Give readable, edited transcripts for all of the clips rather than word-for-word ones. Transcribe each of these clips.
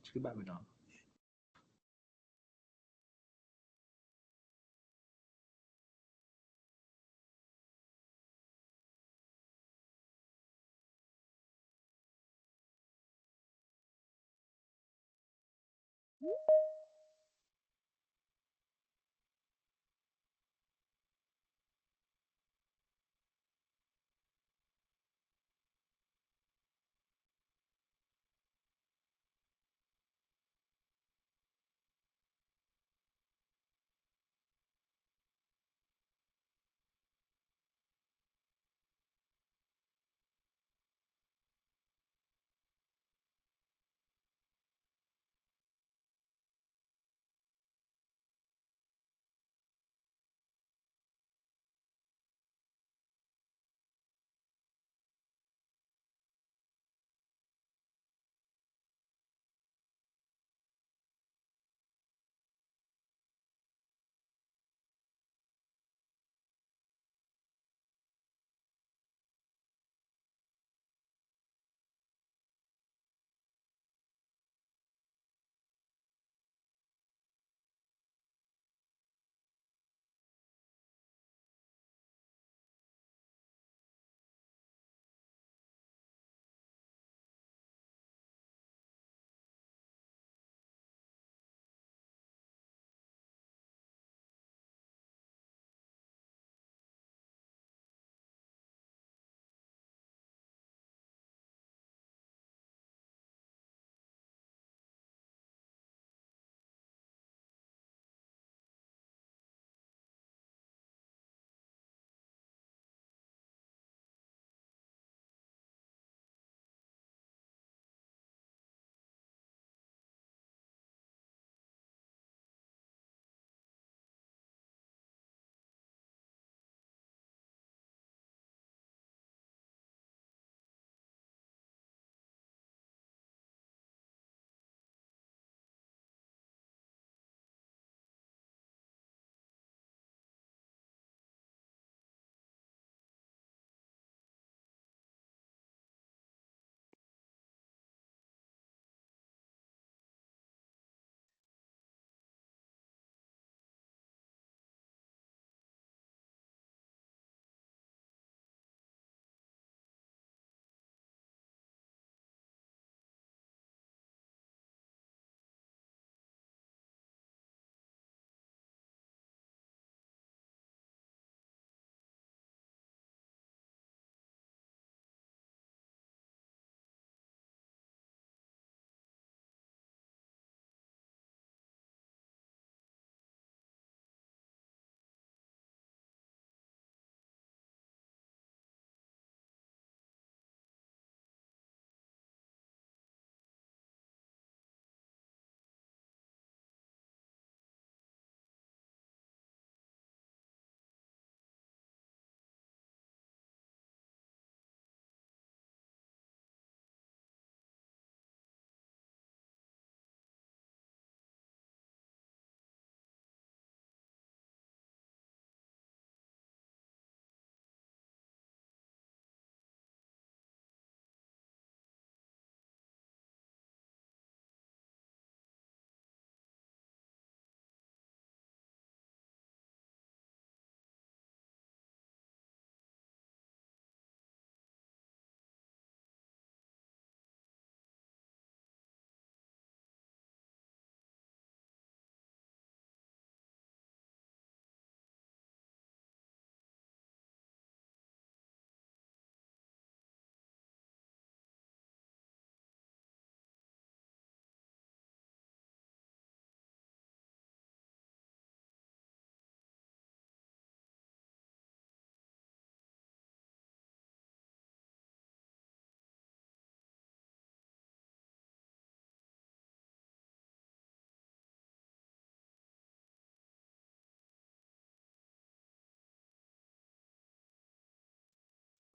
Chứ bạn với nó.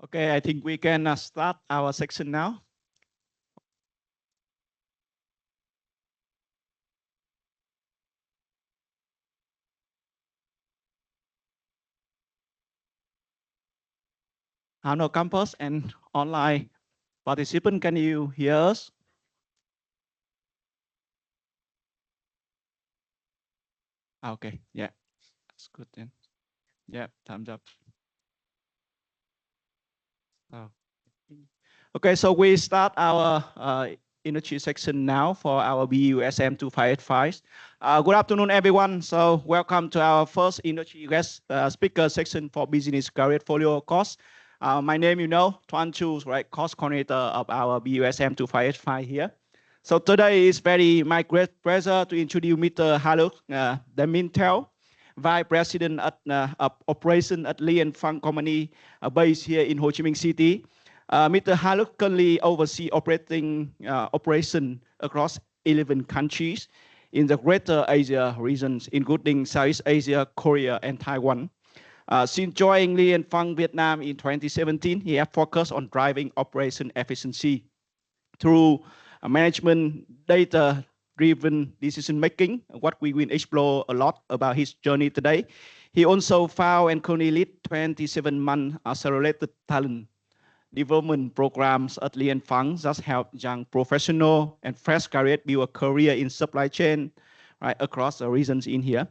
Okay, I think we can start our section now. Hello, campus and online participant, can you hear us? Okay, yeah, that's good then. Yeah, thumbs up. Oh. Okay, so we start our energy section now for our BUSM 2585. Good afternoon, everyone. So welcome to our first energy guest speaker section for business career folio course. My name, you know, Tuan Chu, right, course coordinator of our BUSM 2585 here. So today is my great pleasure to introduce Mr. Haluk Demintel, Vice President of Operation at Lee and Fund Company based here in Ho Chi Minh City. Mr. Haluk currently oversees operation across 11 countries in the Greater Asia regions, including Southeast Asia, Korea, and Taiwan. Since joining Lee and Fund Vietnam in 2017, he has focused on driving operation efficiency through management data-driven decision making, what we will explore a lot about his journey today. He also found and currently lead 27-month accelerated talent development programs at Lien Fund that help young professional and fresh graduate build a career in supply chain right across the regions in here.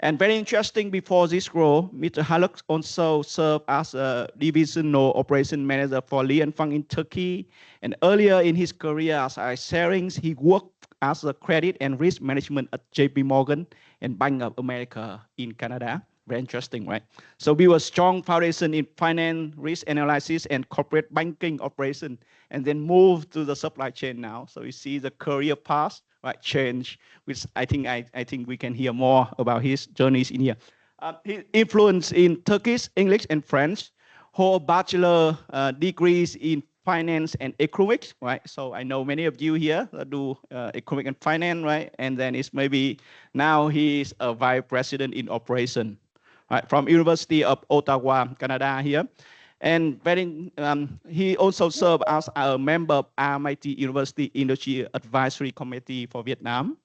And very interesting, before this role, Mr. Haluk also served as a divisional operation manager for Lien Fund in Turkey. And earlier in his career as I sharing, he worked as a credit and risk management at JP Morgan and Bank of America in Canada. Very interesting, right? So we were strong foundation in finance, risk analysis, and corporate banking operation, and then moved to the supply chain now. So you see the career path, right, change, which I think we can hear more about his journeys in here. His influence in Turkish, English, and French, hold bachelor degrees in finance and economics, right? So I know many of you here that do economic and finance, right? And then it's maybe now he's a vice president in operation, right? From University of Ottawa, Canada here. And he also served as a member of RMIT University Industry Advisory Committee for Vietnam.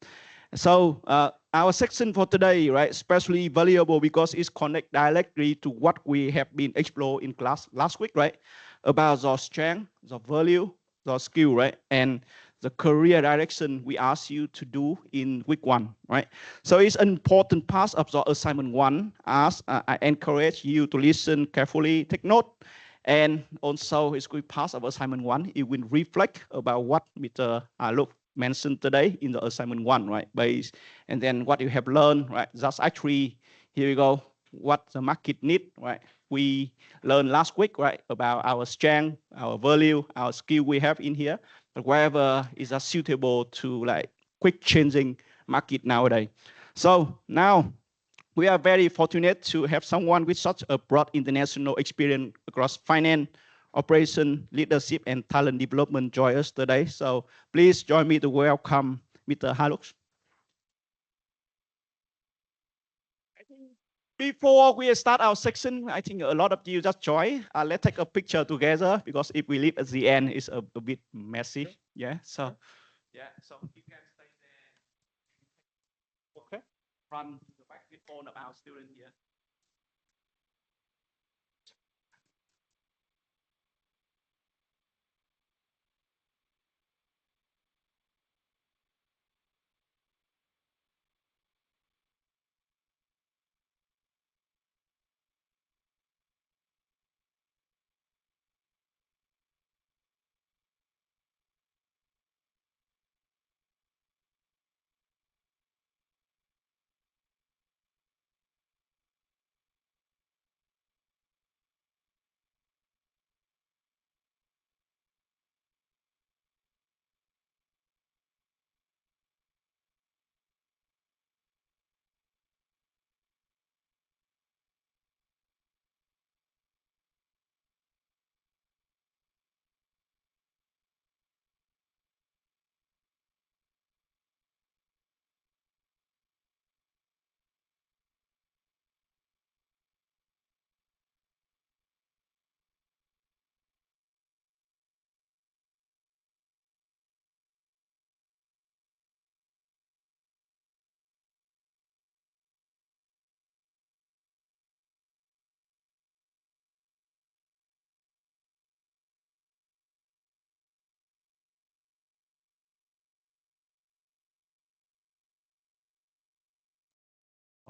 So our section for today, right, especially valuable because it's connect directly to what we have been explored in class last week, right, about the strength, the value, the skill, right, and the career direction we ask you to do in week one, right? So it's an important part of the assignment one, as I encourage you to listen carefully, take note, and also it's good part of assignment one. It will reflect about what Mr. Look mentioned today in the assignment one, right? Base, and then what you have learned, right? That's actually, here we go, what the market need, right? We learned last week, right, about our strength, our value, our skill we have in here, but wherever is suitable to like quick changing market nowadays. So now we are very fortunate to have someone with such a broad international experience across finance, operation, leadership, and talent development join us today. So please join me to welcome Mr. Haluk. Before we start our section, I think a lot of you just join. Let's take a picture together because if we leave at the end, it's a bit messy. Yeah. So you can stay there. Okay. Run the microphone of our student here.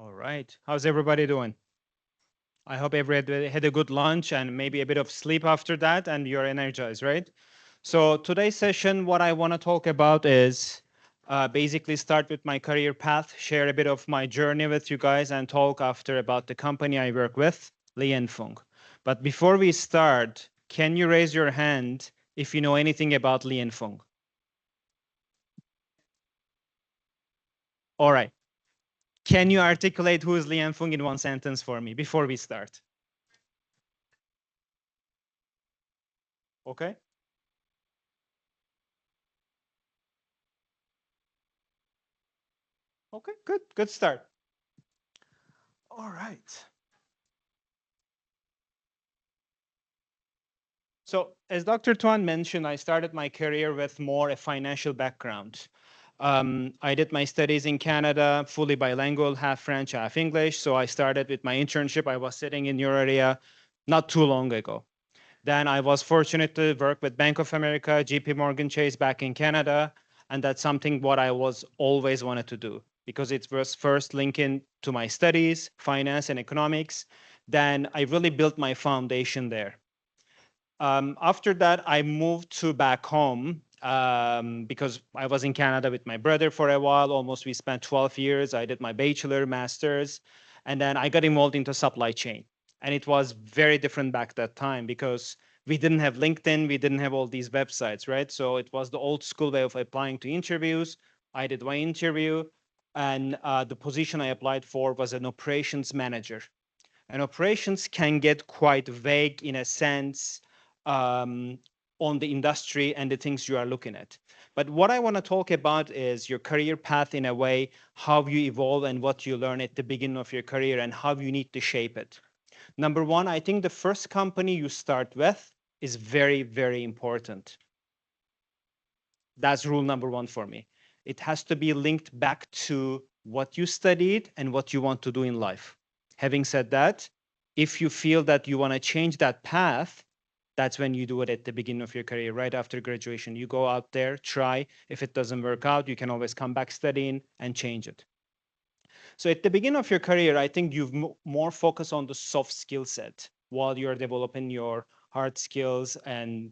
All right. How's everybody doing? I hope everybody had a good lunch and maybe a bit of sleep after that and you're energized, right? So today's session, what I want to talk about is basically start with my career path, share a bit of my journey with you guys, and talk after about the company I work with, Li and Fung. But before we start, can you raise your hand if you know anything about Li and Fung? All right. Can you articulate who is Li and Fung in one sentence for me before we start? Okay. Okay, good. Good start. All right. So, as Dr. Tuan mentioned, I started my career with more a financial background. I did my studies in Canada, fully bilingual, half French, half English. So I started with my internship. I was sitting in your area not too long ago. Then I was fortunate to work with Bank of America, JP Morgan Chase back in Canada. And that's something what I was always wanted to do because it was first linking to my studies, finance and economics. Then I really built my foundation there. After that, I moved to back home because I was in Canada with my brother for a while. Almost we spent 12 years. I did my bachelor, master's, and then I got involved into supply chain. And it was very different back that time because we didn't have LinkedIn, we didn't have all these websites, right? So it was the old school way of applying to interviews. I did my interview, and the position I applied for was an operations manager. And operations can get quite vague in a sense um, on the industry and the things you are looking at. But what I want to talk about is your career path in a way, how you evolve and what you learn at the beginning of your career and how you need to shape it. Number one, I think the first company you start with is very, very important. That's rule number one for me. It has to be linked back to what you studied and what you want to do in life. Having said that, if you feel that you want to change that path, that's when you do it at the beginning of your career, right after graduation. You go out there, try. If it doesn't work out, you can always come back studying and change it. So at the beginning of your career, I think you've more focus on the soft skill set while you're developing your hard skills and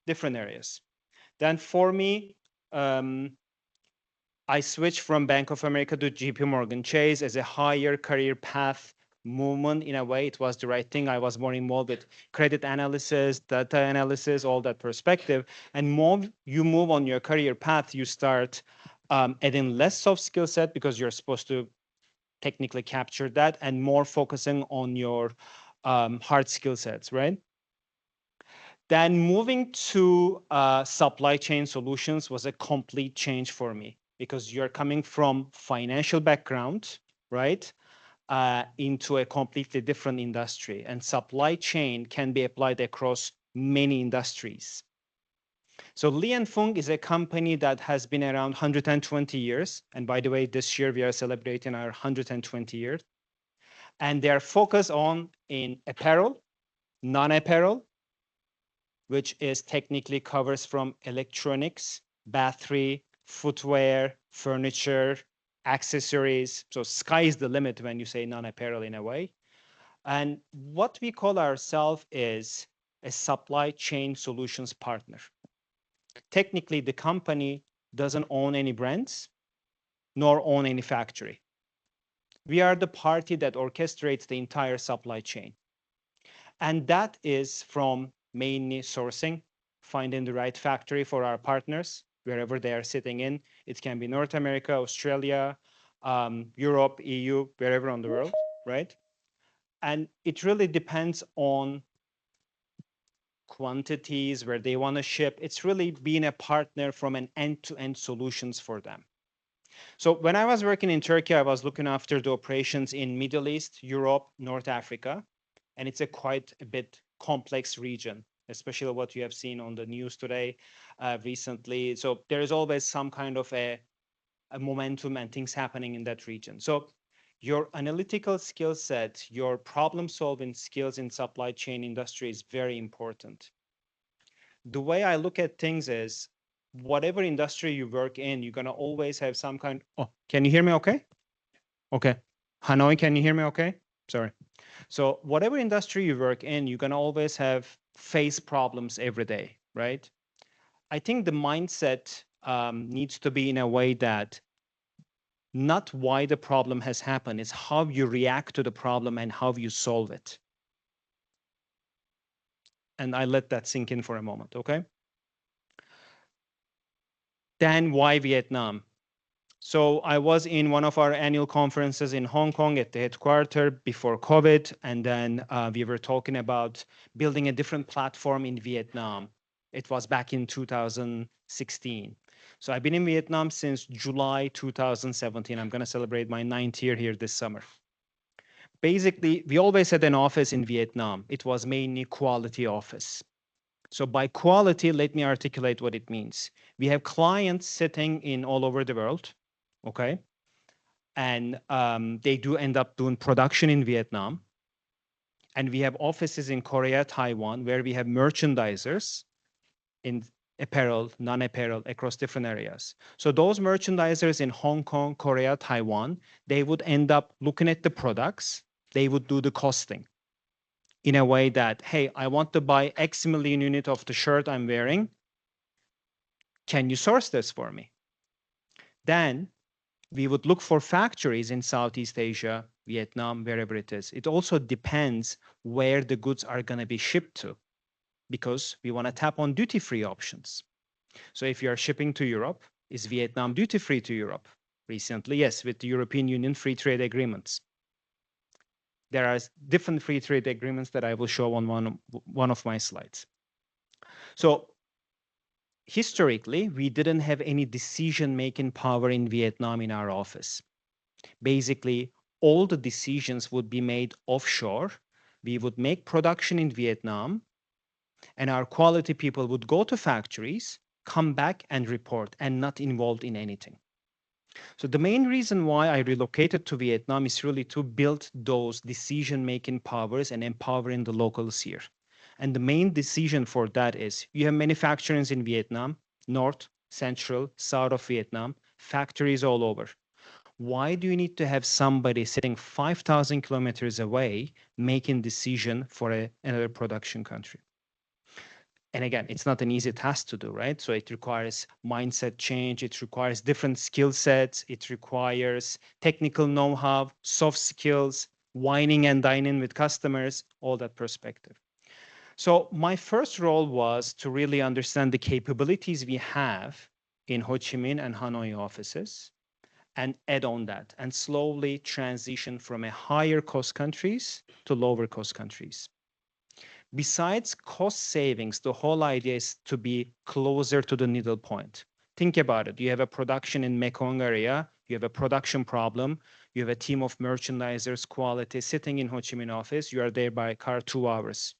different areas. Then for me, um, I switched from Bank of America to JP Morgan Chase as a higher career path movement. In a way, it was the right thing. I was more involved with credit analysis, data analysis, all that perspective. And more you move on your career path, you start adding less soft skill set because you're supposed to technically capture that and more focusing on your hard skill sets, right? Then moving to supply chain solutions was a complete change for me because you're coming from financial background, right, into a completely different industry. And supply chain can be applied across many industries. So Li and Fung is a company that has been around 120 years. And by the way, this year we are celebrating our 120 years. And they are focused on in apparel, non-apparel, which is technically covers from electronics, battery, footwear, furniture, accessories. So sky is the limit when you say non-apparel in a way. And what we call ourselves is a supply chain solutions partner. Technically, the company doesn't own any brands nor own any factory. We are the party that orchestrates the entire supply chain. And that is from mainly sourcing, finding the right factory for our partners, wherever they are sitting in. It can be North America, Australia, Europe, EU, wherever on the world, right? And it really depends on quantities, where they want to ship. It's really being a partner from an end-to-end solutions for them. So when I was working in Turkey, I was looking after the operations in Middle East, Europe, North Africa, and it's a quite a bit complex region, especially what you have seen on the news today, recently. So there is always some kind of a momentum and things happening in that region. So your analytical skill set, your problem solving skills in supply chain industry is very important. The way I look at things is whatever industry you work in, you're going to always have some kind. Oh, can you hear me okay? Okay. Hanoi, can you hear me okay? Sorry. So whatever industry you work in, you're going to always have face problems every day, right? I think the mindset needs to be in a way that not why the problem has happened, it's how you react to the problem and how you solve it. And I let that sink in for a moment, okay? Then why Vietnam? So I was in one of our annual conferences in Hong Kong at the headquarters before COVID, and then we were talking about building a different platform in Vietnam. It was back in 2016. So I've been in Vietnam since July 2017. I'm going to celebrate my 9th year here this summer. Basically, we always had an office in Vietnam. It was mainly quality office. So by quality, let me articulate what it means. We have clients sitting in all over the world, okay? And they do end up doing production in Vietnam. And we have offices in Korea, Taiwan, where we have merchandisers in apparel, non-apparel, across different areas. So those merchandisers in Hong Kong, Korea, Taiwan, they would end up looking at the products. They would do the costing in a way that, hey, I want to buy X million unit of the shirt I'm wearing. Can you source this for me? Then we would look for factories in Southeast Asia, Vietnam, wherever it is. It also depends where the goods are going to be shipped to, because we want to tap on duty-free options. So if you are shipping to Europe, is Vietnam duty-free to Europe? Recently, yes, with the European Union free trade agreements. There are different free trade agreements that I will show on one of my slides. So historically, we didn't have any decision-making power in Vietnam in our office. Basically, all the decisions would be made offshore. We would make production in Vietnam, and our quality people would go to factories, come back and report, and not involved in anything. So the main reason why I relocated to Vietnam is really to build those decision-making powers and empowering the locals here. And the main decision for that is you have manufacturers in Vietnam, north, central, south of Vietnam, factories all over. Why do you need to have somebody sitting 5,000 kilometers away making decision for another production country? And again, it's not an easy task to do, right? So it requires mindset change. It requires different skill sets. It requires technical know-how, soft skills, wining and dining with customers, all that perspective. So my first role was to really understand the capabilities we have in Ho Chi Minh and Hanoi offices and add on that and slowly transition from a higher cost countries to lower cost countries. Besides cost savings, the whole idea is to be closer to the needle point. Think about it. You have a production in Mekong area, you have a production problem, you have a team of merchandisers, quality sitting in Ho Chi Minh office, you are there by car 2 hours.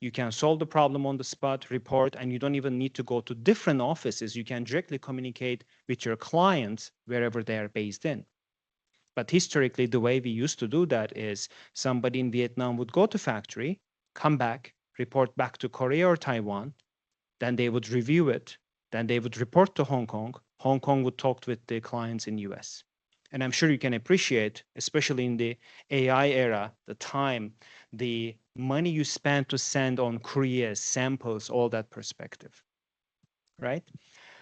You can solve the problem on the spot, report, and you don't even need to go to different offices. You can directly communicate with your clients wherever they are based in. But historically, the way we used to do that is somebody in Vietnam would go to factory, come back, report back to Korea or Taiwan, then they would review it, then they would report to Hong Kong. Hong Kong would talk with the clients in US. And I'm sure you can appreciate, especially in the AI era, the time, the money you spend to send on couriers, samples, all that perspective, right?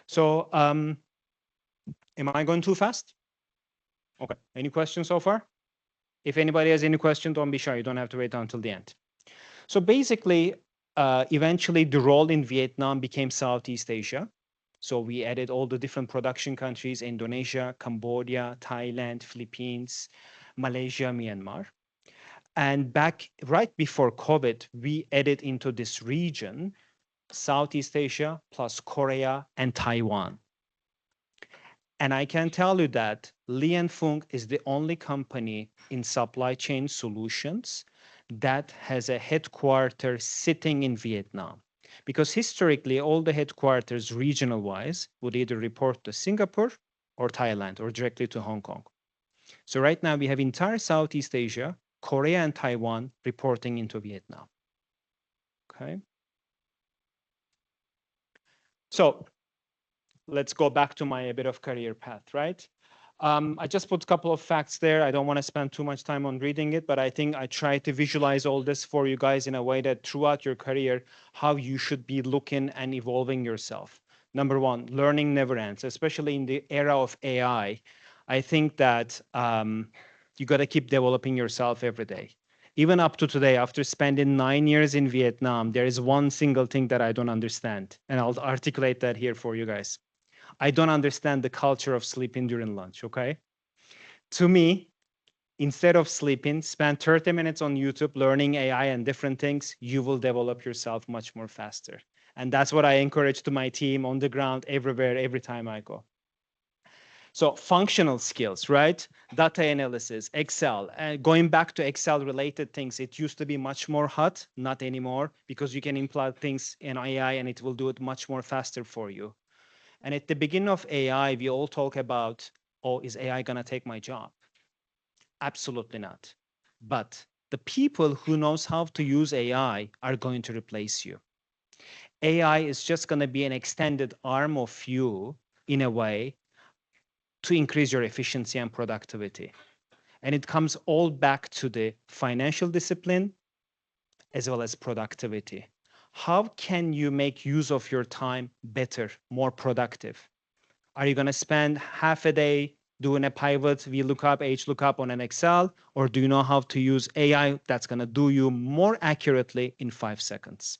So am I going too fast? Okay, any questions so far? If anybody has any question, don't be shy. You don't have to wait until the end. So basically, eventually the role in Vietnam became Southeast Asia. So we added all the different production countries, Indonesia, Cambodia, Thailand, Philippines, Malaysia, Myanmar. And back right before COVID, we added into this region Southeast Asia plus Korea and Taiwan. And I can tell you that Li and Fung is the only company in supply chain solutions that has a headquarters sitting in Vietnam. Because historically, all the headquarters regional wise would either report to Singapore or Thailand or directly to Hong Kong. So right now we have entire Southeast Asia, Korea and Taiwan reporting into Vietnam. Okay. So let's go back to my a bit of career path, right? I just put a couple of facts there. I don't want to spend too much time on reading it, but I think I try to visualize all this for you guys in a way that throughout your career, how you should be looking and evolving yourself. Number one, learning never ends, especially in the era of AI. I think that you got to keep developing yourself every day. Even up to today, after spending 9 years in Vietnam, there is one single thing that I don't understand, and I'll articulate that here for you guys. I don't understand the culture of sleeping during lunch, okay? To me, instead of sleeping, spend 30 minutes on YouTube learning AI and different things, you will develop yourself much more faster. And that's what I encourage to my team on the ground, everywhere, every time I go. So functional skills, right? Data analysis, Excel. Going back to Excel related things, it used to be much more hot, not anymore, because you can implement things in AI and it will do it much more faster for you. And at the beginning of AI, we all talk about, oh, is AI going to take my job? Absolutely not. But the people who knows how to use AI are going to replace you. AI is just going to be an extended arm of you in a way to increase your efficiency and productivity. And it comes all back to the financial discipline as well as productivity. How can you make use of your time better, more productive? Are you going to spend half a day doing a pivot, VLOOKUP, HLOOKUP on an Excel, or do you know how to use AI that's going to do you more accurately in 5 seconds?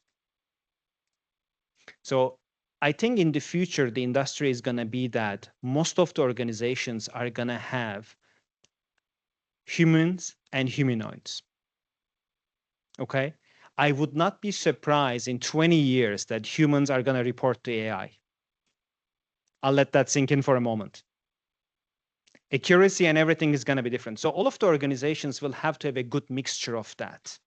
So I think in the future, the industry is going to be that most of the organizations are going to have humans and humanoids. Okay? I would not be surprised in 20 years that humans are going to report to AI. I'll let that sink in for a moment. Accuracy and everything is going to be different. So all of the organizations will have to have a good mixture of that.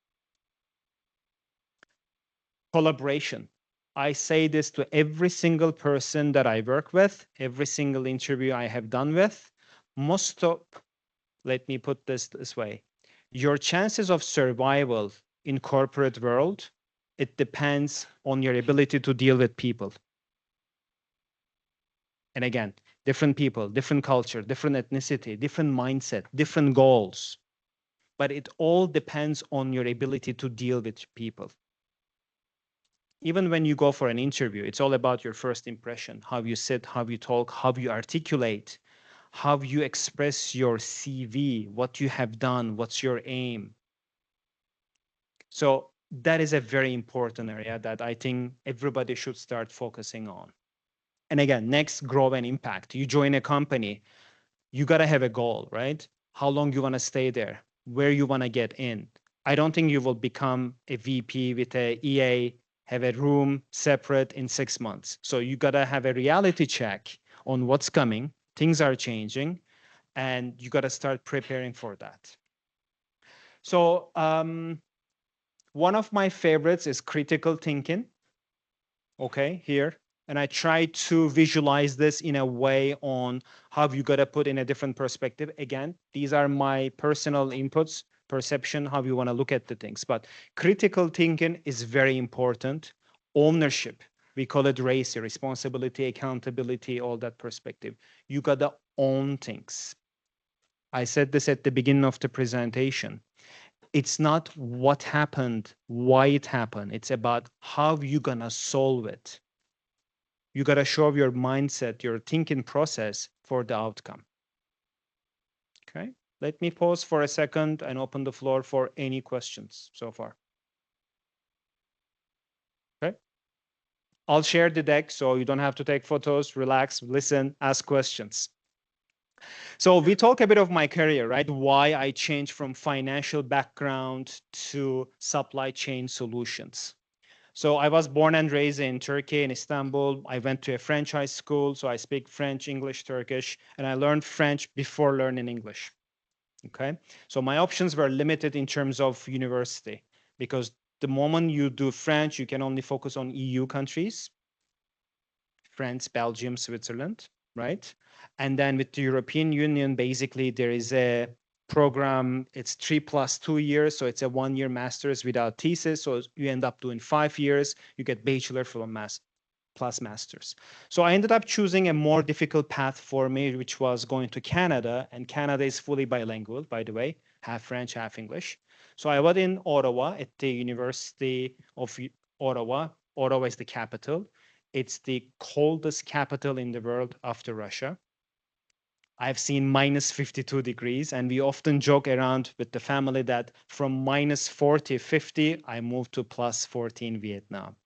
Collaboration. I say this to every single person that I work with, every single interview I have done with. Let me put this way. Your chances of survival in corporate world, it depends on your ability to deal with people. And again, different people, different culture, different ethnicity, different mindset, different goals. But it all depends on your ability to deal with people. Even when you go for an interview, it's all about your first impression, how you sit, how you talk, how you articulate, how you express your CV, what you have done, what's your aim. So that is a very important area that I think everybody should start focusing on. And again, next, grow and impact. You join a company, you got to have a goal, right? How long you want to stay there, where you want to get in. I don't think you will become a VP with a EA, have a room separate in 6 months. So you got to have a reality check on what's coming. Things are changing, and you got to start preparing for that. So one of my favorites is critical thinking. Okay, here. And I try to visualize this in a way on how you got to put in a different perspective. Again, these are my personal inputs, perception, how you want to look at the things. But critical thinking is very important. Ownership, we call it RACI, responsibility, accountability, all that perspective. You got to own things. I said this at the beginning of the presentation. It's not what happened, why it happened. It's about how you gonna solve it. You gotta show your mindset, your thinking process for the outcome. Okay, let me pause for a second and open the floor for any questions so far. Okay, I'll share the deck so you don't have to take photos, relax, listen, ask questions. So we talk a bit of my career, right? Why I changed from financial background to supply chain solutions. So I was born and raised in Turkey, in Istanbul. I went to a French high school, so I speak French, English, Turkish, and I learned French before learning English. Okay, so my options were limited in terms of university because the moment you do French, you can only focus on EU countries, France, Belgium, Switzerland, right? And then with the European Union, basically there is a program, it's 3 + 2 years, so it's a 1-year master's without thesis, so you end up doing 5 years, you get bachelor from master. plus master's. So I ended up choosing a more difficult path for me, which was going to Canada. And Canada is fully bilingual, by the way, half French, half English. So I was in Ottawa at the University of Ottawa. Ottawa is the capital. It's the coldest capital in the world after Russia. I've seen minus 52 degrees, and we often joke around with the family that from minus 40, 50, I moved to plus 40 in Vietnam.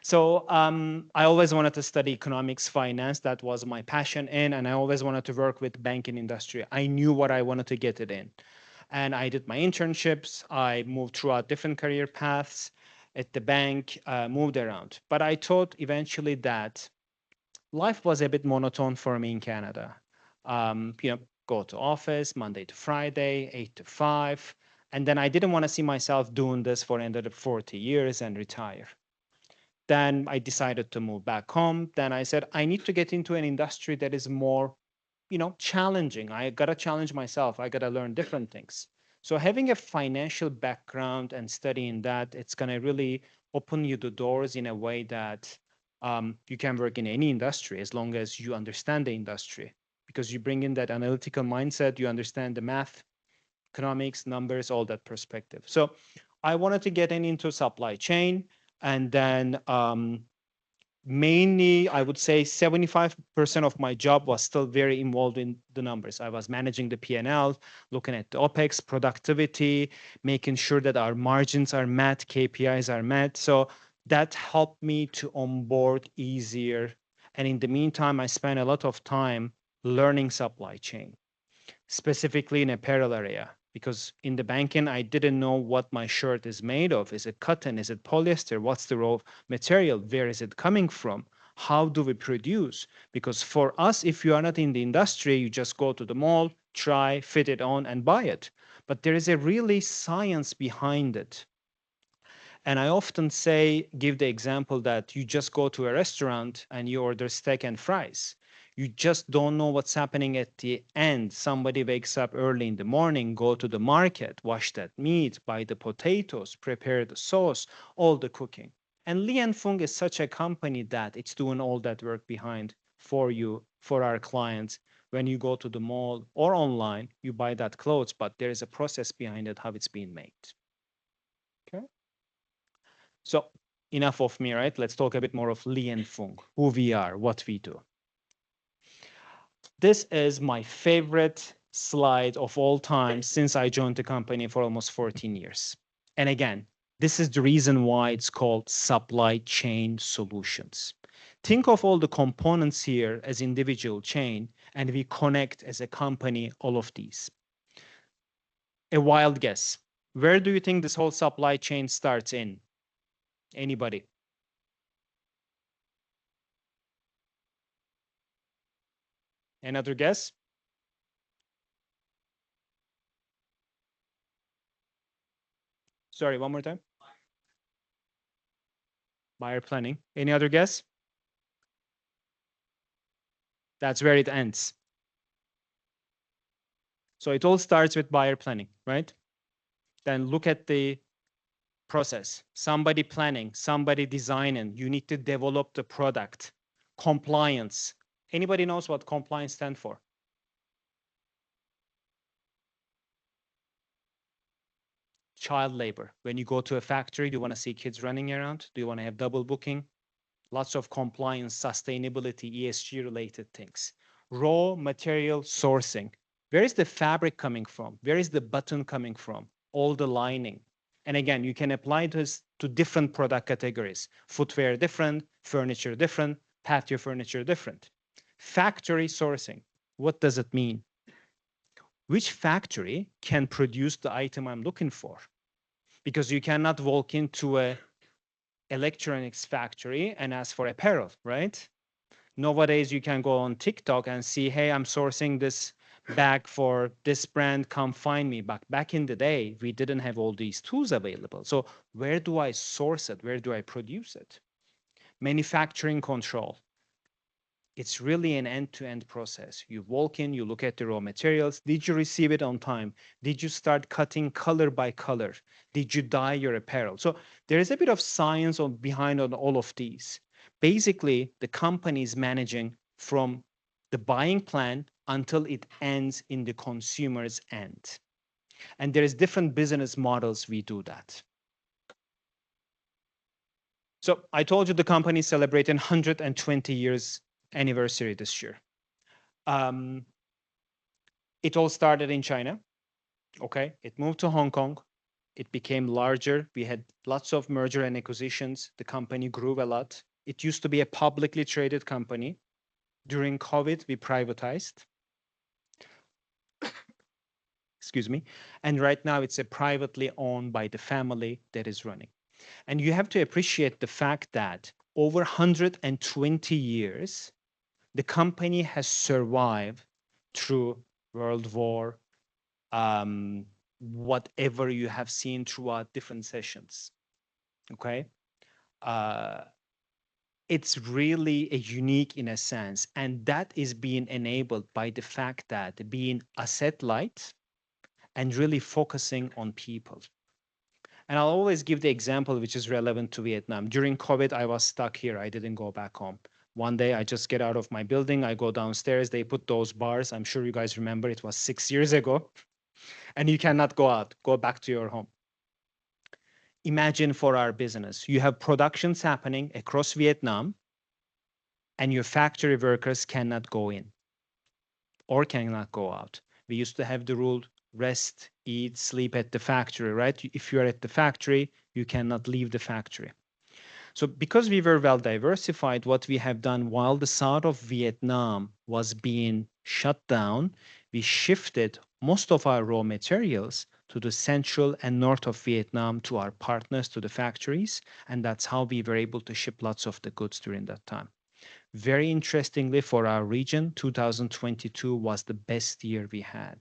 So I always wanted to study economics, finance. That was my passion and I always wanted to work with banking industry. I knew what I wanted to get it in. And I did my internships. I moved throughout different career paths at the bank, moved around. But I thought eventually that life was a bit monotone for me in Canada. Go to office Monday to Friday, 8 to 5. And then I didn't want to see myself doing this for another 40 years and retire. Then I decided to move back home. Then I said, I need to get into an industry that is more, challenging. I got to challenge myself. I got to learn different things. So having a financial background and studying that, it's going to really open you the doors in a way that you can work in any industry as long as you understand the industry, because you bring in that analytical mindset, you understand the math, economics, numbers, all that perspective. So I wanted to get into supply chain. And then mainly, I would say 75% of my job was still very involved in the numbers. I was managing the P&L, looking at the OPEX, productivity, making sure that our margins are met, KPIs are met. So that helped me to onboard easier. And in the meantime, I spent a lot of time learning supply chain, specifically in apparel area, because in the banking I didn't know what my shirt is made of. Is it cotton? Is it polyester? What's the raw material? Where is it coming from? How do we produce? Because for us, if you are not in the industry, you just go to the mall, try, fit it on, and buy it. But there is a really science behind it. And I often give the example that you just go to a restaurant and you order steak and fries. You just don't know what's happening at the end. Somebody wakes up early in the morning, go to the market, wash that meat, buy the potatoes, prepare the sauce, all the cooking. And Li and Fung is such a company that it's doing all that work behind for you, for our clients. When you go to the mall or online, you buy that clothes, but there is a process behind it, how it's being made. Okay. So enough of me, right? Let's talk a bit more of Li and Fung, who we are, what we do. This is my favorite slide of all time since I joined the company for almost 14 years. And again, this is the reason why it's called supply chain solutions. Think of all the components here as individual chain, and we connect as a company all of these. A wild guess. Where do you think this whole supply chain starts in? Anybody? Another guess? Sorry, one more time. Buyer planning. Any other guess? That's where it ends. So it all starts with buyer planning, right? Then look at the process. Somebody planning, somebody designing. You need to develop the product. Compliance. Anybody knows what compliance stands for? Child labor. When you go to a factory, do you want to see kids running around? Do you want to have double booking? Lots of compliance, sustainability, ESG related things. Raw material sourcing. Where is the fabric coming from? Where is the button coming from? All the lining. And again, you can apply this to different product categories. Footwear different, furniture different, patio furniture different. Factory sourcing. What does it mean? Which factory can produce the item I'm looking for? Because you cannot walk into a electronics factory and ask for apparel, right? Nowadays, you can go on TikTok and see, hey, I'm sourcing this bag for this brand, come find me. But back in the day, we didn't have all these tools available. So where do I source it? Where do I produce it? Manufacturing control. It's really an end-to-end process. You walk in, you look at the raw materials. Did you receive it on time? Did you start cutting color by color? Did you dye your apparel? So there is a bit of science behind on all of these. basically the company is managing from the buying plan until it ends in the consumer's end. And there is different business models we do that. So I told you the company is celebrating 120 years anniversary this year. It all started in China. Okay, it moved to Hong Kong. It became larger. We had lots of merger and acquisitions. The company grew a lot. It used to be a publicly traded company. During COVID, we privatized. Excuse me. And right now, it's a privately owned by the family that is running. And you have to appreciate the fact that over 120 years, the company has survived through World War, whatever you have seen throughout different sessions. Okay. It's really a unique in a sense, and that is being enabled by the fact that being asset light and really focusing on people. And I'll always give the example which is relevant to Vietnam. During COVID, I was stuck here. I didn't go back home. One day I just get out of my building, I go downstairs, they put those bars. I'm sure you guys remember, it was 6 years ago. And you cannot go out, go back to your home. Imagine for our business, you have productions happening across Vietnam and your factory workers cannot go in or cannot go out. We used to have the rule, rest, eat, sleep at the factory, right? If you're at the factory, you cannot leave the factory. So because we were well diversified, what we have done while the south of Vietnam was being shut down, we shifted most of our raw materials to the central and north of Vietnam to our partners, to the factories. And that's how we were able to ship lots of the goods during that time. Very interestingly, for our region, 2022 was the best year we had.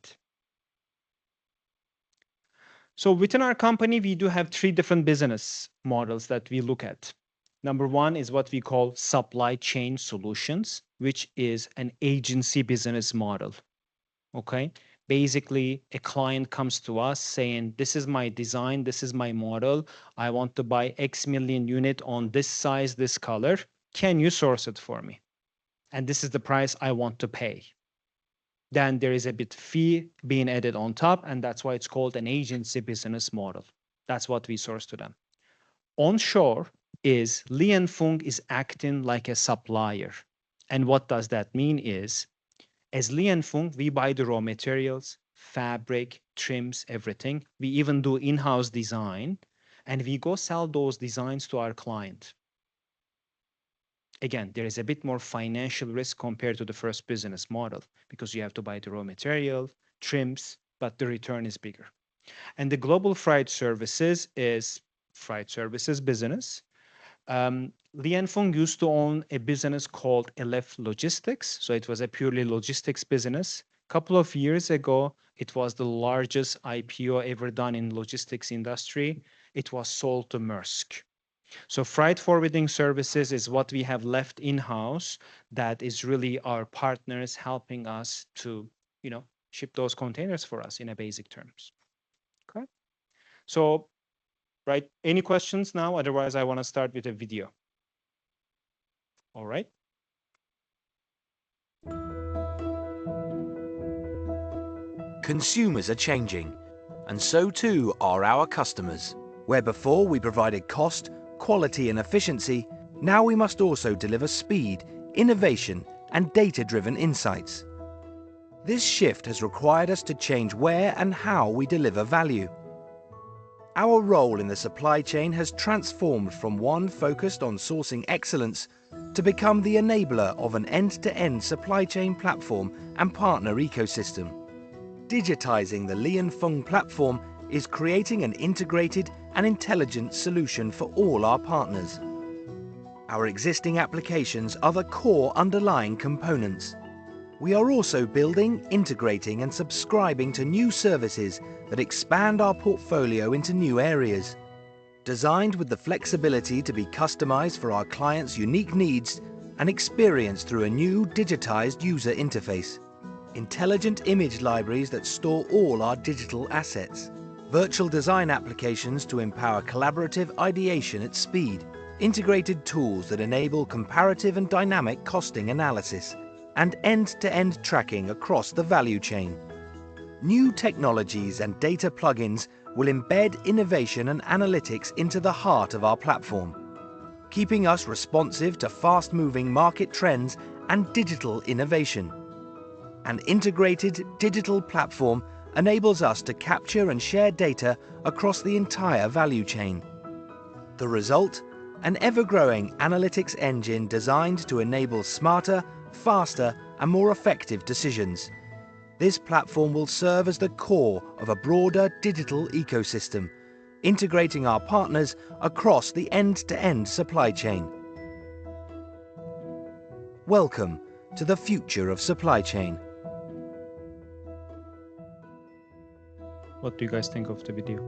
So within our company, we do have 3 different business models that we look at. Number 1 is what we call supply chain solutions, which is an agency business model. Okay. Basically, a client comes to us saying, this is my design, this is my model. I want to buy X million unit on this size, this color. Can you source it for me? And this is the price I want to pay. Then there is a bit fee being added on top, and that's why it's called an agency business model. That's what we source to them. Onshore is Li & Fung is acting like a supplier. And what does that mean is, as Li & Fung, we buy the raw materials, fabric, trims, everything. We even do in-house design, and we go sell those designs to our client. Again, there is a bit more financial risk compared to the first business model because you have to buy the raw material, trims, but the return is bigger. And the global freight services is freight services business. Li & Fung used to own a business called LF Logistics. So it was a purely logistics business. A couple of years ago, it was the largest IPO ever done in logistics industry. It was sold to Maersk. So freight forwarding services is what we have left in-house that is really our partners helping us to, ship those containers for us in a basic terms. Okay. So, right, any questions now? Otherwise, I want to start with a video. All right. Consumers are changing, and so too are our customers. Where before we provided cost, quality and efficiency, now we must also deliver speed, innovation and data-driven insights. This shift has required us to change where and how we deliver value. Our role in the supply chain has transformed from one focused on sourcing excellence to become the enabler of an end-to-end supply chain platform and partner ecosystem. Digitizing the Li & Fung platform is creating an integrated and intelligent solution for all our partners. Our existing applications are the core underlying components. We are also building, integrating and subscribing to new services that expand our portfolio into new areas. Designed with the flexibility to be customized for our clients' unique needs and experienced through a new digitized user interface. Intelligent image libraries that store all our digital assets. Virtual design applications to empower collaborative ideation at speed. integrated tools that enable comparative and dynamic costing analysis, and end-to-end tracking across the value chain. New technologies and data plugins will embed innovation and analytics into the heart of our platform, keeping us responsive to fast-moving market trends and digital innovation. An integrated digital platform enables us to capture and share data across the entire value chain. The result? An ever-growing analytics engine designed to enable smarter, faster, and more effective decisions. This platform will serve as the core of a broader digital ecosystem, integrating our partners across the end-to-end supply chain. Welcome to the future of supply chain. What do you guys think of the video?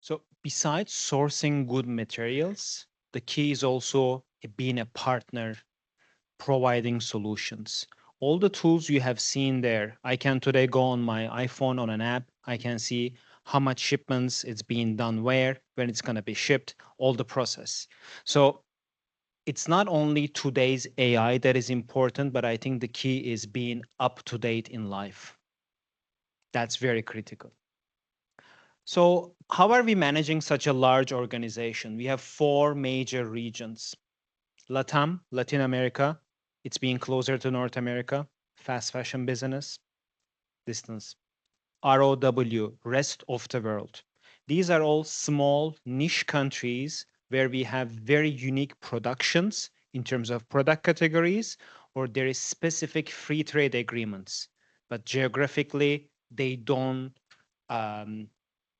So besides sourcing good materials, the key is also being a partner, providing solutions. All the tools you have seen there, I can today go on my iPhone on an app. I can see how much shipments it's being done where, when it's going to be shipped, all the process. So it's not only today's AI that is important, but I think the key is being up to date in life. That's very critical. So how are we managing such a large organization? We have 4 major regions. LATAM, Latin America, it's being closer to North America, fast fashion business, distance. ROW, rest of the world. These are all small niche countries where we have very unique productions in terms of product categories, or there is specific free trade agreements. But geographically, they don't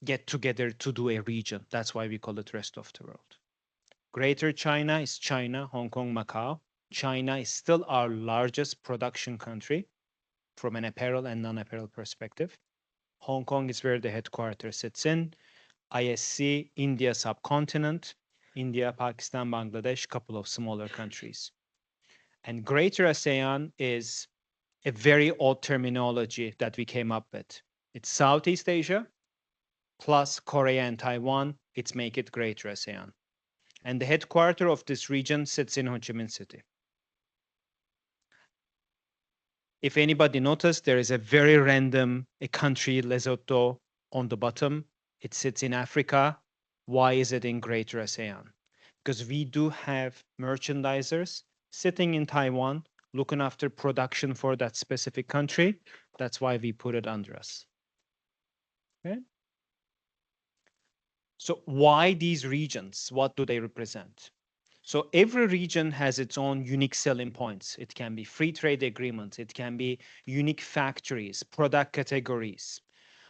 get together to do a region. That's why we call it rest of the world. Greater China is China, Hong Kong, Macau. China is still our largest production country from an apparel and non-apparel perspective. Hong Kong is where the headquarters sits in. ISC, India subcontinent, India, Pakistan, Bangladesh, couple of smaller countries. And Greater ASEAN is a very odd terminology that we came up with. It's Southeast Asia plus Korea and Taiwan. It's make it Greater ASEAN. And the headquarters of this region sits in Ho Chi Minh City. If anybody noticed, there is a very random country, Lesotho, on the bottom. It sits in Africa. Why is it in Greater ASEAN? Because we do have merchandisers sitting in Taiwan, looking after production for that specific country. That's why we put it under us. Okay? So why these regions? What do they represent? So every region has its own unique selling points. It can be free trade agreements. It can be unique factories, product categories.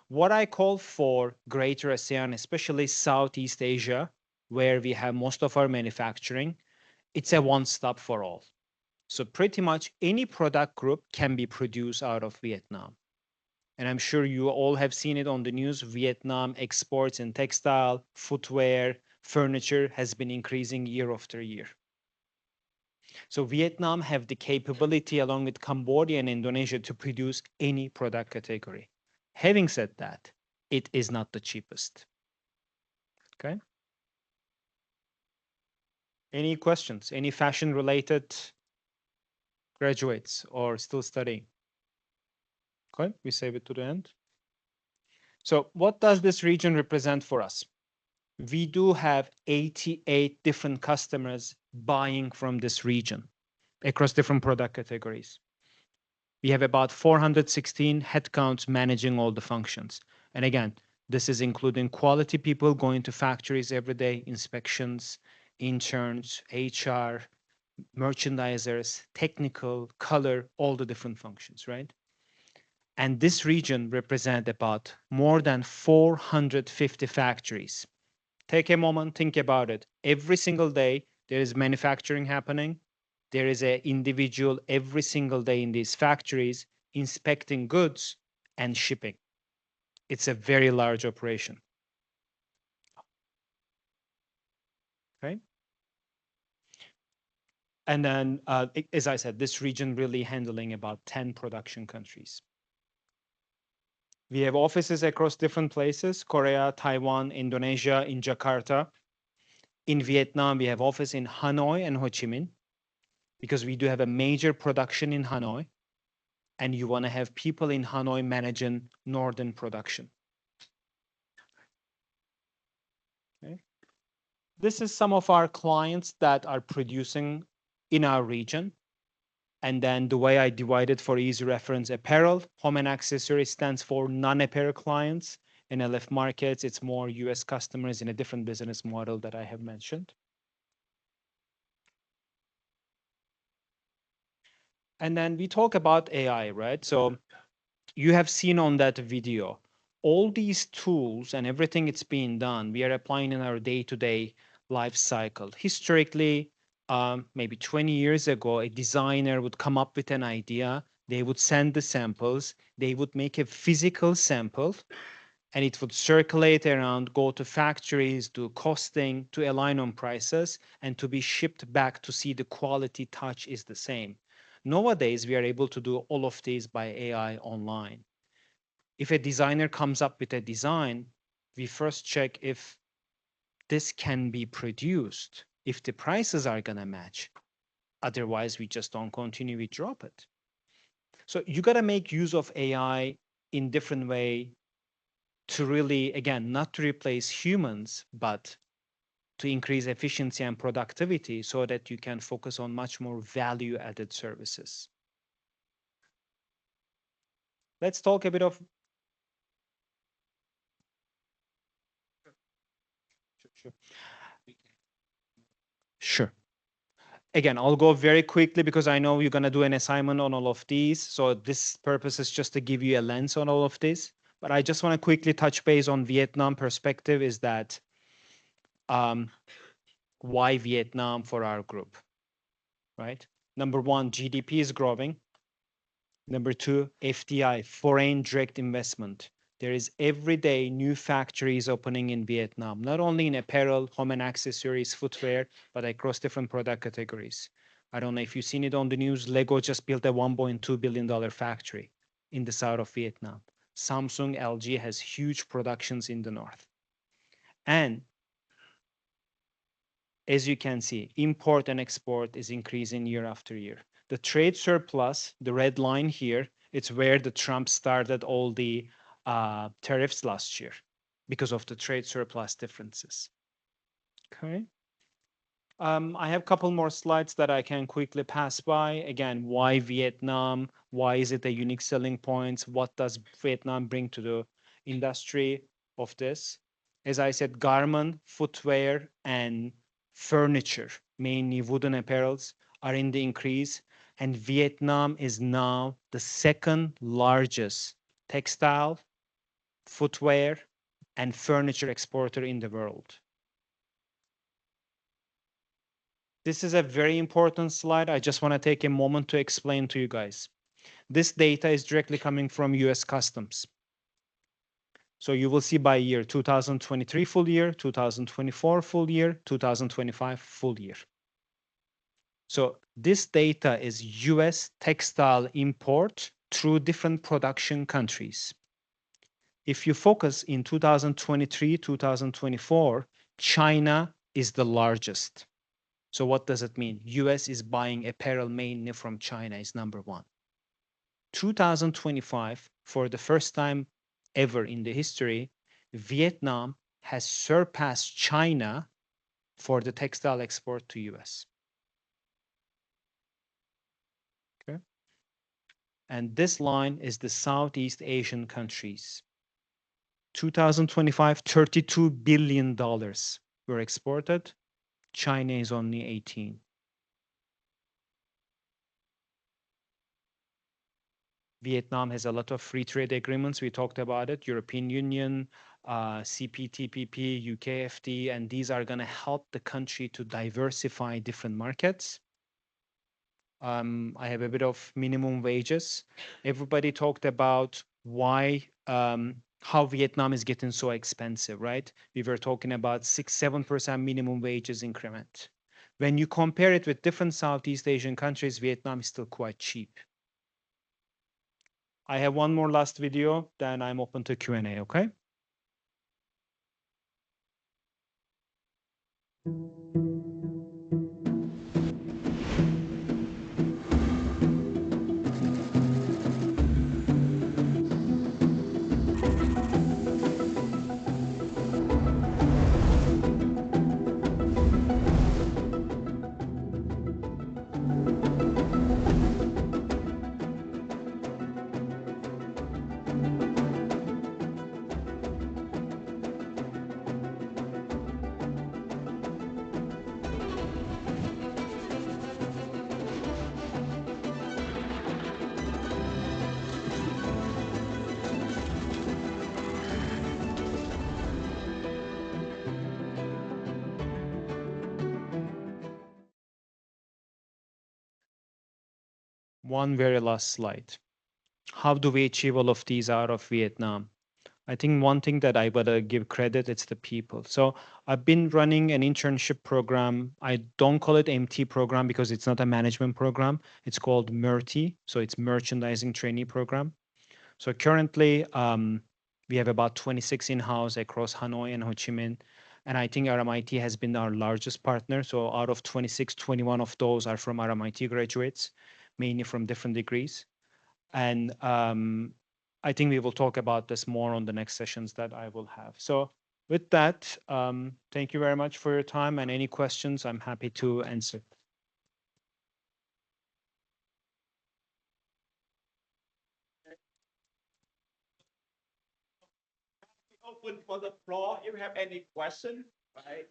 What I call for Greater ASEAN, especially Southeast Asia, where we have most of our manufacturing, it's a one-stop for all. So pretty much any product group can be produced out of Vietnam. And I'm sure you all have seen it on the news. Vietnam exports in textile, footwear, furniture has been increasing year after year. So Vietnam have the capability along with Cambodia and Indonesia to produce any product category. Having said that, it is not the cheapest. Okay. Any questions? Any fashion related graduates or still studying? Okay, we save it to the end. So what does this region represent for us? We do have 88 different customers buying from this region across different product categories. We have about 416 headcounts managing all the functions. And again, this is including quality people going to factories every day, inspections, interns, HR, merchandisers, technical, color, all the different functions, right? And this region represents about more than 450 factories. Take a moment, think about it. Every single day, there is manufacturing happening. There is an individual every single day in these factories inspecting goods and shipping. It's a very large operation. Okay. And then, as I said, this region really handling about 10 production countries. We have offices across different places, Korea, Taiwan, Indonesia, in Jakarta. In Vietnam, we have office in Hanoi and Ho Chi Minh because we do have a major production in Hanoi, and you want to have people in Hanoi managing northern production. Okay. This is some of our clients that are producing in our region. And then the way I divide it for easy reference, apparel, home and accessories stands for non-apparel clients. In LF markets, it's more US customers in a different business model that I have mentioned. And then we talk about AI, right? So you have seen on that video, all these tools and everything it's being done, we are applying in our day-to-day life cycle. Historically, maybe 20 years ago, a designer would come up with an idea, they would send the samples, they would make a physical sample, and it would circulate around, go to factories, do costing, to align on prices, and to be shipped back to see the quality touch is the same. Nowadays, we are able to do all of these by AI online. If a designer comes up with a design, we first check if this can be produced, if the prices are going to match. Otherwise, we just don't continue, we drop it. So you got to make use of AI in different way to really, again, not to replace humans, but to increase efficiency and productivity so that you can focus on much more value-added services. Let's talk a bit of... Sure. Again, I'll go very quickly because I know you're going to do an assignment on all of these. So this purpose is just to give you a lens on all of this. But I just want to quickly touch base on Vietnam perspective is that why Vietnam for our group, right? Number one, GDP is growing. Number two, FDI, foreign direct investment. There is every day new factories opening in Vietnam, not only in apparel, home and accessories, footwear, but across different product categories. I don't know if you've seen it on the news, Lego just built a $1.2 billion factory in the south of Vietnam. Samsung, LG has huge productions in the north. And as you can see, import and export is increasing year after year. The trade surplus, the red line here, it's where the Trump started all the tariffs last year because of the trade surplus differences. Okay. I have a couple more slides that I can quickly pass by. Again, why Vietnam? Why is it a unique selling point? What does Vietnam bring to the industry of this? As I said, garment, footwear, and furniture, mainly wooden apparels, are in the increase. And Vietnam is now the second largest textile, footwear, and furniture exporter in the world. This is a very important slide. I just want to take a moment to explain to you guys. This data is directly coming from US Customs. So you will see by year, 2023 full year, 2024 full year, 2025 full year. So this data is US textile import through different production countries. If you focus in 2023, 2024, China is the largest. So what does it mean? US is buying apparel mainly from China is number one. 2025, for the first time ever in the history, Vietnam has surpassed China for the textile export to US. Okay. And this line is the Southeast Asian countries. 2025, $32 billion were exported. China is only 18. Vietnam has a lot of free trade agreements. We talked about it. European Union, CPTPP, UKFT, and these are going to help the country to diversify different markets. I have a bit of minimum wages. Everybody talked about why, how Vietnam is getting so expensive, right? We were talking about 6-7% minimum wages increment. When you compare it with different Southeast Asian countries, Vietnam is still quite cheap. I have one more last video, then I'm open to Q&A, okay? One very last slide. How do we achieve all of these out of Vietnam? I think one thing that I gotta give credit, it's the people. So I've been running an internship program. I don't call it MT program because it's not a management program. It's called MERT, so it's Merchandising Trainee Program. So currently, we have about 26 in-house across Hanoi and Ho Chi Minh. And I think RMIT has been our largest partner. So out of 26, 21 of those are from RMIT graduates, mainly from different degrees. And I think we will talk about this more on the next sessions that I will have. So with that, thank you very much for your time, and any questions, I'm happy to answer. Open for the floor. If you have any question, right?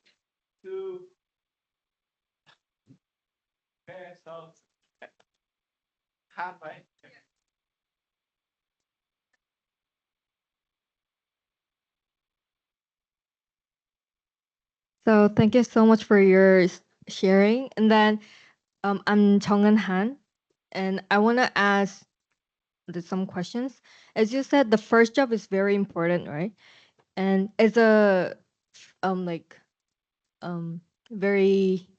Okay, so hand right. So thank you so much for your sharing. And then I'm Chongan Han, and I want to ask some questions. As you said, the first job is very important, right? And as a like very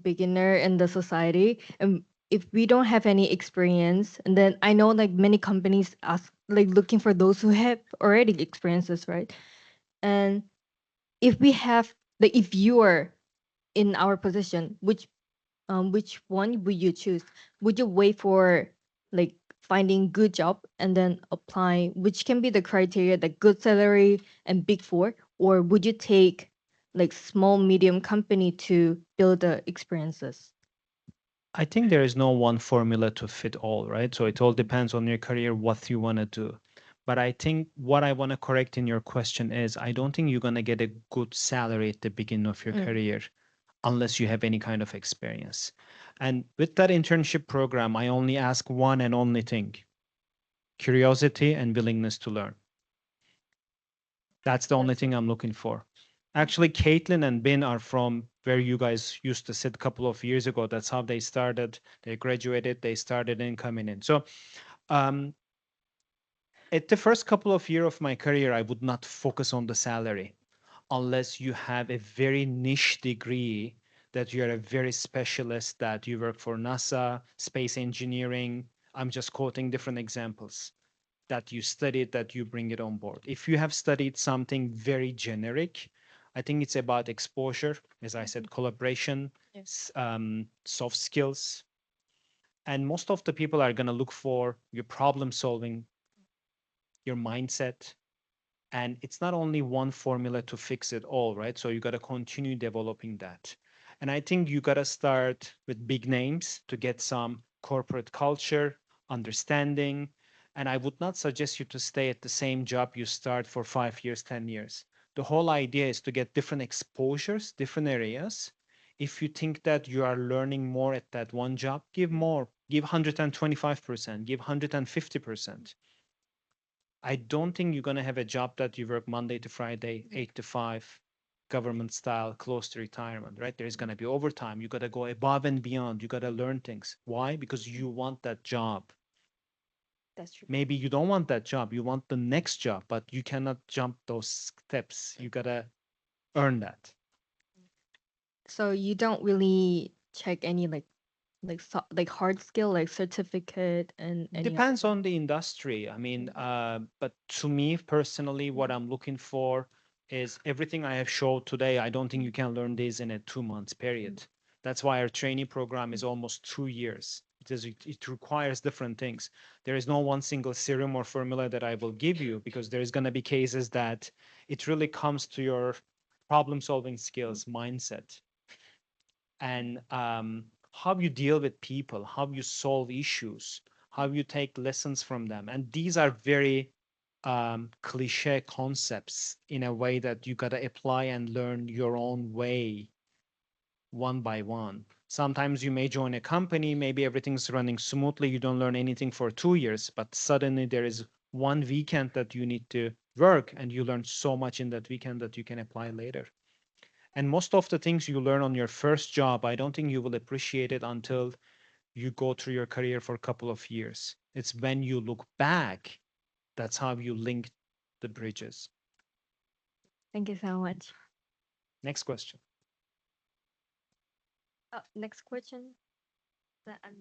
beginner in the society, and if we don't have any experience, and then I know like many companies ask like looking for those who have already experiences, right? And if we have like if you are in our position, which one would you choose? Would you wait for like finding good job and then apply, which can be the criteria, the good salary and big four, or would you take like small medium company to build the experiences? I think there is no one formula to fit all, right? So it all depends on your career, what you want to do. But I think what I want to correct in your question is I don't think you're going to get a good salary at the beginning of your career unless you have any kind of experience. And with that internship program, I only ask one and only thing: curiosity and willingness to learn. That's the only thing I'm looking for. Actually, Caitlin and Ben are from where you guys used to sit a couple of years ago. That's how they started. They graduated, they started in coming in. So um, at the first couple of years of my career, I would not focus on the salary unless you have a very niche degree, that you're a very specialist, that you work for NASA, space engineering. I'm just quoting different examples that you studied, that you bring it on board. If you have studied something very generic, I think it's about exposure, as I said, collaboration, soft skills. And most of the people are going to look for your problem solving, your mindset. And it's not only one formula to fix it all, right? So you got to continue developing that. And I think you got to start with big names to get some corporate culture, understanding. And I would not suggest you to stay at the same job you start for 5 years, 10 years. The whole idea is to get different exposures, different areas. If you think that you are learning more at that one job, give more, give 125%, give 150%. I don't think you're going to have a job that you work Monday to Friday, 8 to 5, government style, close to retirement, right? There's going to be overtime. You got to go above and beyond. You got to learn things. Why? Because you want that job. That's true. Maybe you don't want that job. You want the next job, but you cannot jump those steps. You got to earn that. So you don't really check any like like hard skill, like certificate and any other Depends thing? on the industry. I mean, but to me personally, what I'm looking for is everything I have showed today. I don't think you can learn this in a 2 months period. That's why our training program is almost 2 years. It requires different things. There is no one single serum or formula that I will give you because there is going to be cases that it really comes to your problem solving skills, mindset, and how you deal with people, how you solve issues, how you take lessons from them. And these are very cliche concepts in a way that you got to apply and learn your own way one by one. Sometimes you may join a company, maybe everything's running smoothly, you don't learn anything for 2 years, but suddenly there is one weekend that you need to work and you learn so much in that weekend that you can apply later. And most of the things you learn on your first job, I don't think you will appreciate it until you go through your career for a couple of years. It's when you look back, that's how you link the bridges. Thank you so much. Next question. Next question. That I'm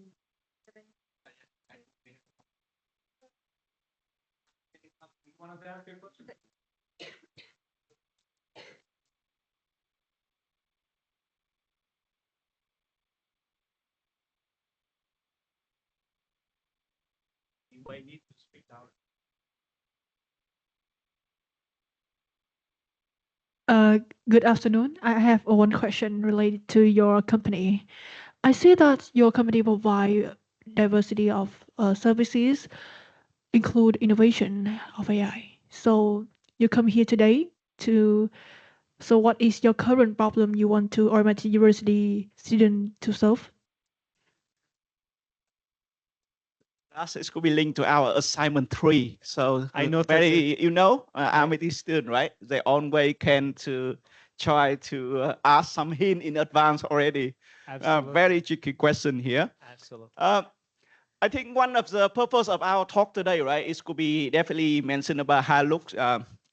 You might need to speak out. Good afternoon. I have one question related to your company. I see that your company provide diversity of services, include innovation of AI. So you come here today to. So what is your current problem you want to RMIT University student to solve? It's going to be linked to our assignment 3. So I noticed very, it. RMIT student, right? They always can to try to ask some hint in advance already. Absolutely. Very tricky question here. Absolutely. I think one of the purpose of our talk today, right, is to be definitely mentioned about Haluk's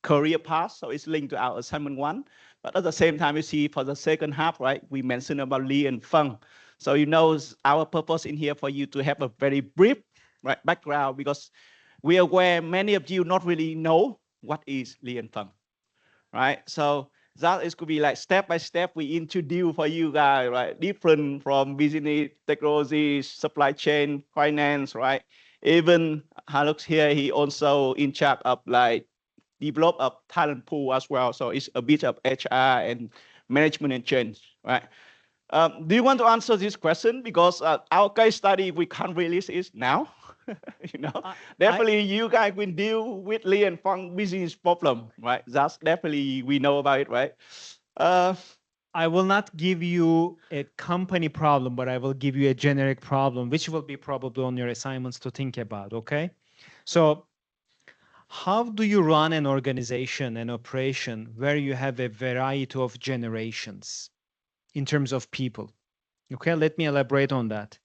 career path. So it's linked to our assignment 1. But at the same time, you see for the second half, right, we mentioned about Lee and Feng. So our purpose in here for you to have a very brief, right, background, because we are aware many of you not really know what is Lee and Feng, right? So that is could be like step by step we introduce for you guys, right? Different from business, technology, supply chain, finance, right? Even Haluk's here, he also in charge of like develop a talent pool as well. So it's a bit of HR and management and change, right? Do you want to answer this question? Because our case study, we can't release it now. Definitely you guys will deal with Lee and Feng business problem, right? That's definitely, we know about it, right? I will not give you a company problem, but I will give you a generic problem, which will be probably on your assignments to think about, okay? So how do you run an organization, an operation, where you have a variety of generations in terms of people? Okay, let me elaborate on that.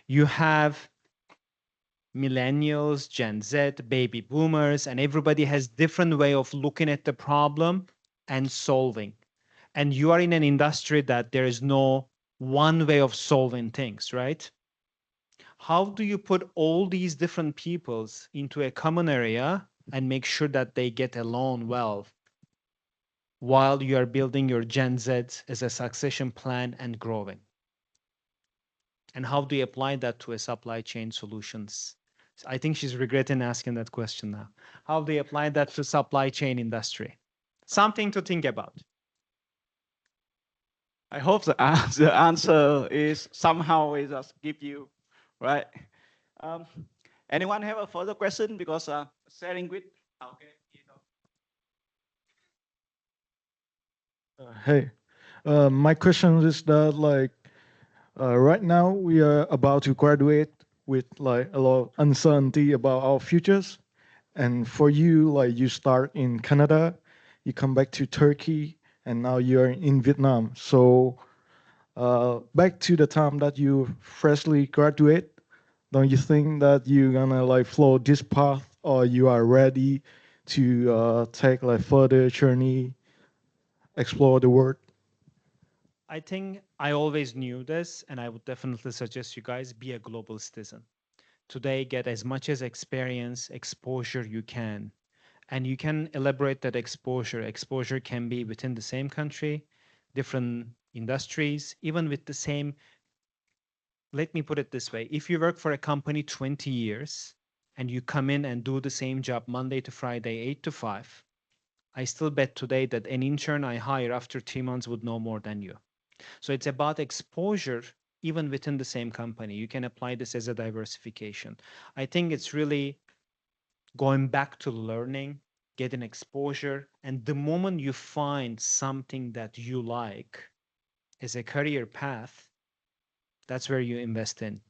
You have millennials, Gen Z, baby boomers, and everybody has different way of looking at the problem and solving. And you are in an industry that there is no one way of solving things, right? How do you put all these different peoples into a common area and make sure that they get along well while you are building your Gen Z as a succession plan and growing? And how do you apply that to a supply chain solutions? I think she's regretting asking that question now. How do you apply that to supply chain industry? Something to think about. I hope the answer is somehow is just give you, right? Anyone have a further question? Because sharing with, okay. Hey, my question is that like right now we are about to graduate with like a lot of uncertainty about our futures, and for you like you start in Canada, you come back to Turkey, and now you're in Vietnam. So back to the time that you freshly graduate, don't you think that you're gonna like follow this path, or you are ready to take like further journey, explore the world? I think I always knew this, and I would definitely suggest you guys be a global citizen. Today, get as much as experience, exposure you can. And you can elaborate that exposure. Exposure can be within the same country, different industries, even with the same. Let me put it this way: if you work for a company 20 years and you come in and do the same job Monday to Friday, 8 to 5, I still bet today that an intern I hire after 3 months would know more than you. So it's about exposure even within the same company. You can apply this as a diversification. I think it's really going back to learning, getting exposure, and the moment you find something that you like as a career path, that's where you invest in.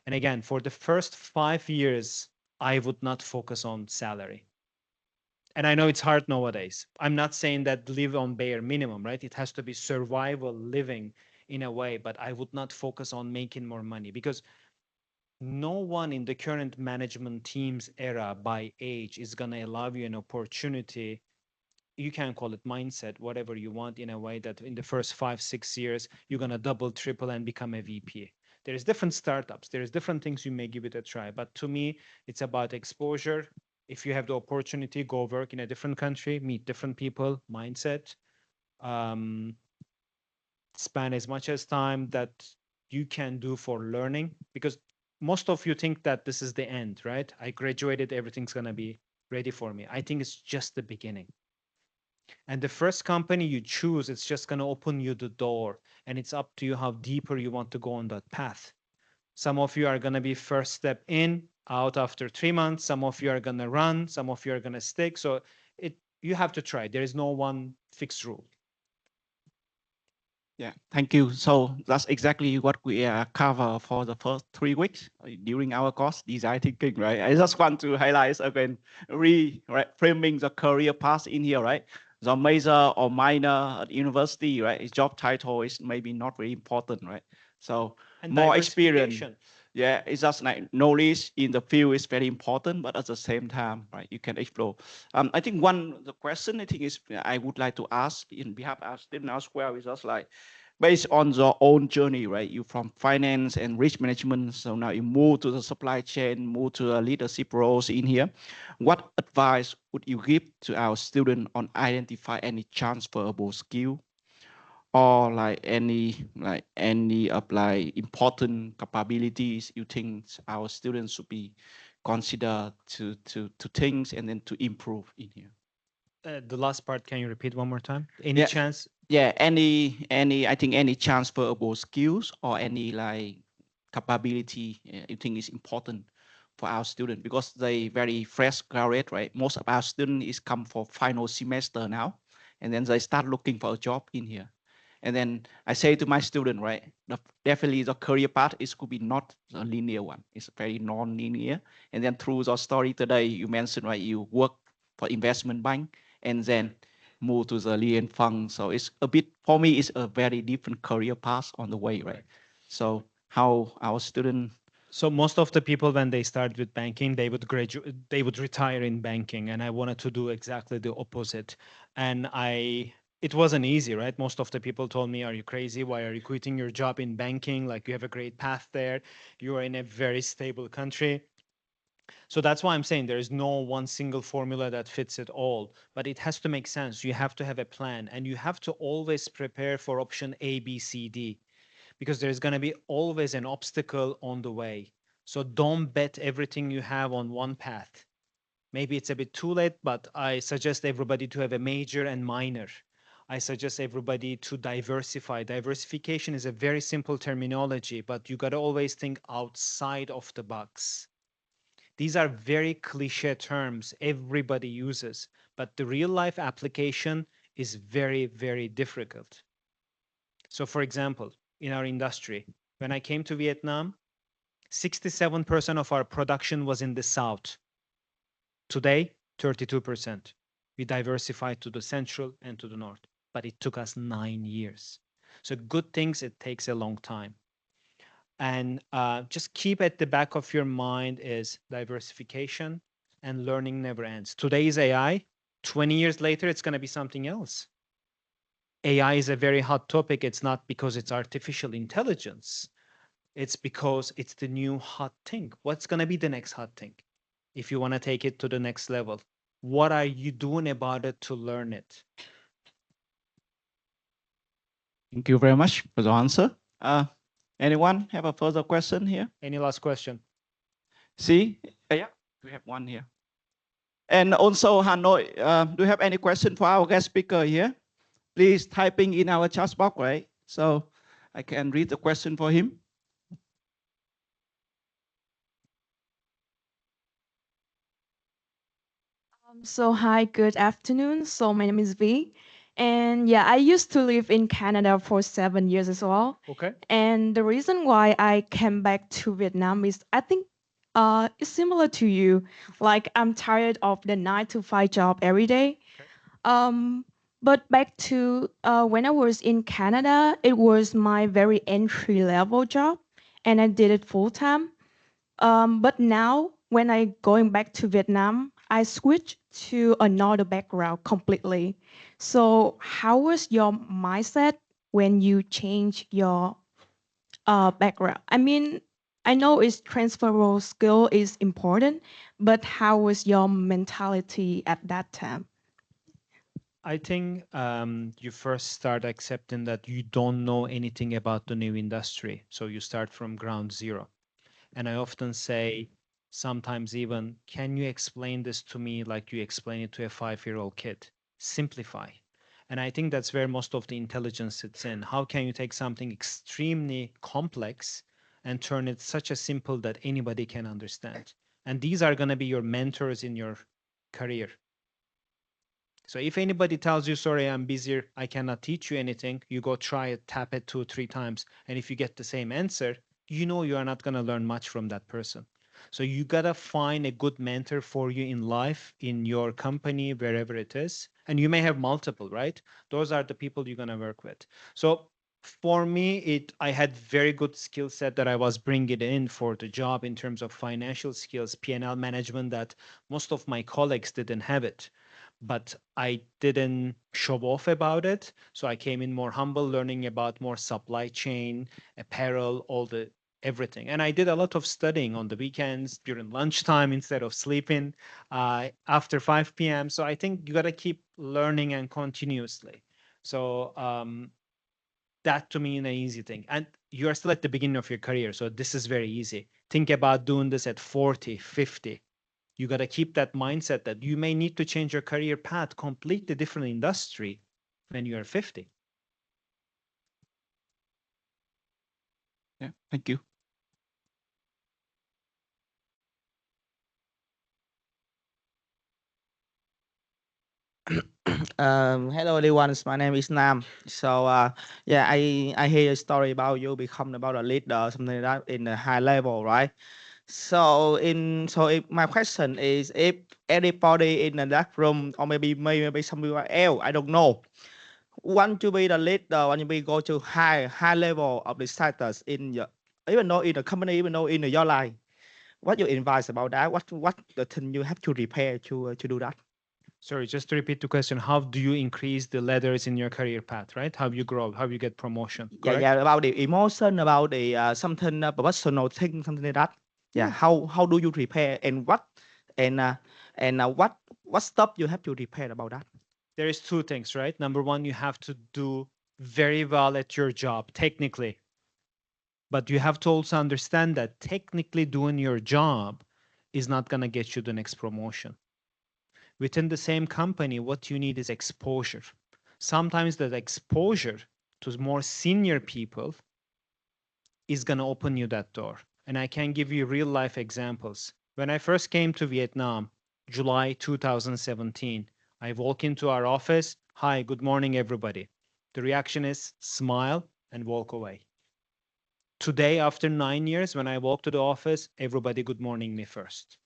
And again, for the first 5 years, I would not focus on salary. And I know it's hard nowadays. I'm not saying that live on bare minimum, right? It has to be survival living in a way, but I would not focus on making more money because no one in the current management team's era by age is going to allow you an opportunity. You can call it mindset, whatever you want, in a way that in the first 5 6 years you're going to double triple and become a VP. There's different startups, there's different things, you may give it a try, but to me it's about exposure. If you have the opportunity, go work in a different country, meet different people, mindset, um, spend as much as time that you can do for learning, because most of you think that this is the end, right? I graduated, everything's going to be ready for me. I think it's just the beginning. And the first company you choose, it's just going to open you the door, and it's up to you how deeper you want to go on that path. Some of you are going to be first step in, out after 3 months. Some of you are going to run. Some of you are going to stick. So you have to try. There is no one fixed rule. Yeah, thank you. So that's exactly what we cover for the first 3 weeks during our course, design thinking, right? I just want to highlight again, reframing the career path in here, right? The major or minor at university, right? Its job title is maybe not very important, right? So And more experience. diversification. Yeah, it's just like knowledge in the field is very important, but at the same time, right, you can explore. I think the question I think is I would like to ask in behalf of students as well is just like based on your own journey, right? You from finance and risk management, so now you move to the supply chain, move to the leadership roles in here. What advice would you give to our student on identify any transferable skill or like any of like important capabilities you think our students should be considered to things and then to improve in here? The last part, can you repeat one more time? Any Yeah. chance? Yeah, any I think any transferable skills or any like capability you think is important for our student because they very fresh graduate, right? Most of our student is come for final semester now, and then they start looking for a job in here. And then I say to my student, right, definitely the career path is could be not a linear one. It's very non-linear. And then through the story today, you mentioned, right, you work for investment bank and then move to the Lien Fund. So it's a bit, for me, it's a very different career path on the way, right? So how our student. So most of the people, when they start with banking, they would graduate, they would retire in banking, and I wanted to do exactly the opposite. And it wasn't easy, right? Most of the people told me, "Are you crazy? Why are you quitting your job in banking? Like, you have a great path there. You are in a very stable country." So that's why I'm saying there is no one single formula that fits it all, but it has to make sense. You have to have a plan, and you have to always prepare for option A, B, C, D, because there's going to be always an obstacle on the way. So don't bet everything you have on one path. Maybe it's a bit too late, but I suggest everybody to have a major and minor. I suggest everybody to diversify. Diversification is a very simple terminology, but you got to always think outside of the box. These are very cliche terms everybody uses, but the real life application is very, very difficult. So, for example, in our industry, when I came to Vietnam, 67% of our production was in the south. Today, 32%. We diversified to the central and to the north, but it took us 9 years. So, good things, it takes a long time. And just keep at the back of your mind is diversification, and learning never ends. Today is AI. 20 years later, it's going to be something else. AI is a very hot topic. It's not because it's artificial intelligence. It's because it's the new hot thing. What's going to be the next hot thing? If you want to take it to the next level, what are you doing about it to learn it? Thank you very much for the answer. Anyone have a further question here? Any last question? See, yeah, we have one here. And also, Hanoi, do you have any question for our guest speaker here? Please typing in our chat box, right? So I can read the question for him. So hi, good afternoon. So my name is V, and yeah, I used to live in Canada for 7 years as well. Okay. And the reason why I came back to Vietnam is I think it's similar to you. Like I'm tired of the 9 to 5 job every day. Okay. But back to when I was in Canada, it was my very entry level job, and I did it full time. But now, when I going back to Vietnam, I switched to another background completely. So, how was your mindset when you change your background? I mean, I know it's transferable skill is important, but how was your mentality at that time? I think you first start accepting that you don't know anything about the new industry. So you start from ground zero. And I often say, sometimes even, can you explain this to me like you explain it to a 5-year-old kid? Simplify. And I think that's where most of the intelligence sits in. How can you take something extremely complex and turn it such a simple that anybody can understand? And these are going to be your mentors in your career. So if anybody tells you, sorry, I'm busy, I cannot teach you anything, you go try it, tap it 2 or 3 times. And if you get the same answer, you know you are not going to learn much from that person. So you got to find a good mentor for you in life, in your company, wherever it is. And you may have multiple, right? Those are the people you're going to work with. So for me, I had very good skill set that I was bringing in for the job in terms of financial skills, P&L management that most of my colleagues didn't have it, but I didn't show off about it. So I came in more humble, learning about more supply chain, apparel, all the everything. And I did a lot of studying on the weekends during lunchtime instead of sleeping after 5 p.m. So I think you got to keep learning and continuously. So that to me is an easy thing. And you're still at the beginning of your career. So this is very easy. Think about doing this at 40, 50. You got to keep that mindset that you may need to change your career path, completely different industry when you're 50. Yeah, thank you. Hello everyone, my name is Nam. So yeah, I hear a story about you become about a leader, something like that in a high level, right? So if my question is, if anybody in that room or maybe somewhere else, I don't know, want to be the leader, want to be go to high level of the status in your, even though in the company, even though in your life, what you advise about that? What the thing you have to prepare to do that? Sorry, just to repeat the question, how do you increase the ladders in your career path, right? How you grow, how you get promotion, Yeah, correct? yeah, about the emotion, about the something personal thing, something like that. Yeah, how do you prepare and what stuff you have to prepare about that? There is 2 things, right? Number one, you have to do very well at your job, technically. But you have to also understand that technically doing your job is not going to get you the next promotion. Within the same company, what you need is exposure. Sometimes that exposure to more senior people is going to open you that door. And I can give you real life examples. When I first came to Vietnam, July 2017, I walk into our office. Hi, good morning, everybody. The reaction is smile and walk away. Today, after 9 years, when I walk to the office, everybody good morning me first.